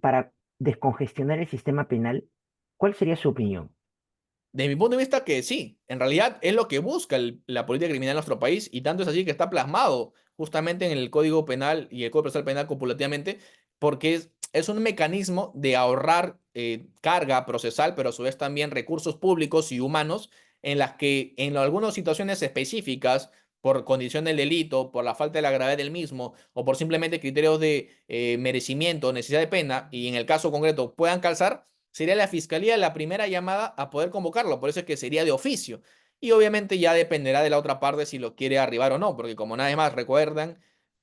para descongestionar el sistema penal? ¿Cuál sería su opinión? De mi punto de vista que sí, en realidad es lo que busca la política criminal en nuestro país, y tanto es así que está plasmado justamente en el Código Penal y el Código Procesal Penal copulativamente, porque es un mecanismo de ahorrar carga procesal, pero a su vez también recursos públicos y humanos en las que en algunas situaciones específicas, por condición del delito, por la falta de la gravedad del mismo o por simplemente criterios de merecimiento o necesidad de pena, y en el caso concreto puedan calzar, sería la fiscalía la primera llamada a poder convocarlo. Por eso es que sería de oficio. Y obviamente ya dependerá de la otra parte si lo quiere arribar o no, porque como nada más recuerdan,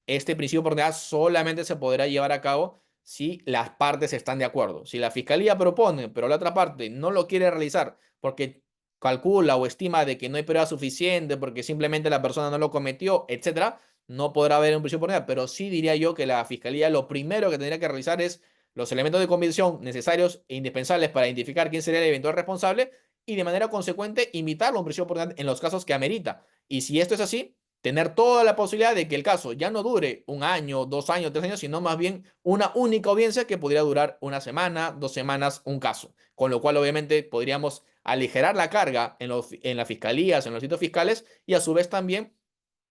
este principio de oportunidad solamente se podrá llevar a cabo si las partes están de acuerdo. Si la fiscalía propone, pero la otra parte no lo quiere realizar porque calcula o estima de que no hay prueba suficiente, porque simplemente la persona no lo cometió, etcétera, no podrá haber un principio de oportunidad. Pero sí diría yo que la fiscalía lo primero que tendría que realizar es los elementos de convicción necesarios e indispensables para identificar quién sería el eventual responsable y de manera consecuente invitarlo a un principio de oportunidad en los casos que amerita. Y si esto es así, tener toda la posibilidad de que el caso ya no dure un año, 2 años, 3 años, sino más bien una única audiencia que podría durar una semana, 2 semanas, un caso. Con lo cual, obviamente, podríamos aligerar la carga en las fiscalías, en los sitios fiscales y a su vez también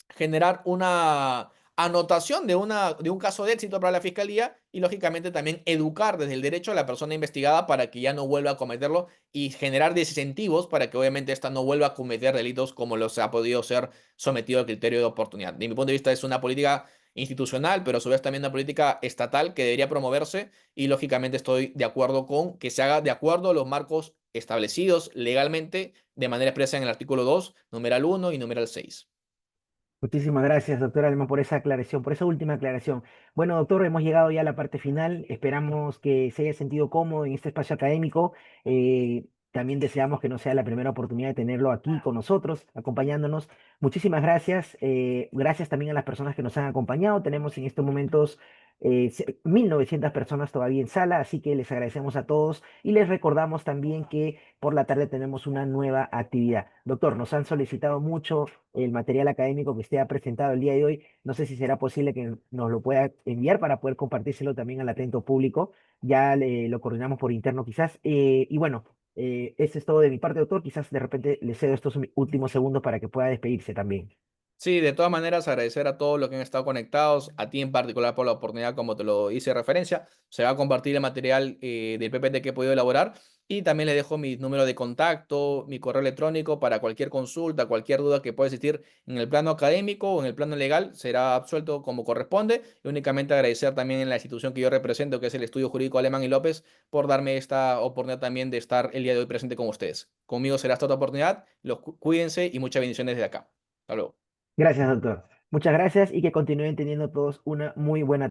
generar una anotación de un caso de éxito para la fiscalía y lógicamente también educar desde el derecho a la persona investigada para que ya no vuelva a cometerlo y generar desincentivos para que obviamente ésta no vuelva a cometer delitos como los ha podido ser sometido al criterio de oportunidad. De mi punto de vista es una política institucional, pero a su vez también una política estatal que debería promoverse y lógicamente estoy de acuerdo con que se haga de acuerdo a los marcos establecidos legalmente de manera expresa en el artículo 2 numeral 1 y numeral 6. Muchísimas gracias, doctor Alemán, por esa aclaración, por esa última aclaración. Bueno, doctor, hemos llegado ya a la parte final. Esperamos que se haya sentido cómodo en este espacio académico. También deseamos que no sea la primera oportunidad de tenerlo aquí con nosotros, acompañándonos. Muchísimas gracias. Gracias también a las personas que nos han acompañado. Tenemos en estos momentos 1900 personas todavía en sala, así que les agradecemos a todos y les recordamos también que por la tarde tenemos una nueva actividad. Doctor, nos han solicitado mucho el material académico que usted ha presentado el día de hoy. No sé si será posible que nos lo pueda enviar para poder compartírselo también al atento público. Ya lo coordinamos por interno quizás. Y bueno, eso es todo de mi parte, doctor. Quizás de repente le cedo estos últimos segundos para que pueda despedirse también. Sí, de todas maneras, agradecer a todos los que han estado conectados, a ti en particular por la oportunidad, como te lo hice referencia. Se va a compartir el material del PPT que he podido elaborar y también le dejo mi número de contacto, mi correo electrónico para cualquier consulta, cualquier duda que pueda existir en el plano académico o en el plano legal, será absuelto como corresponde. Y únicamente agradecer también en la institución que yo represento, que es el Estudio Jurídico Alemán y López, por darme esta oportunidad también de estar el día de hoy presente con ustedes. Conmigo será esta otra oportunidad. Cuídense y muchas bendiciones desde acá. Hasta luego. Gracias, doctor. Muchas gracias y que continúen teniendo todos una muy buena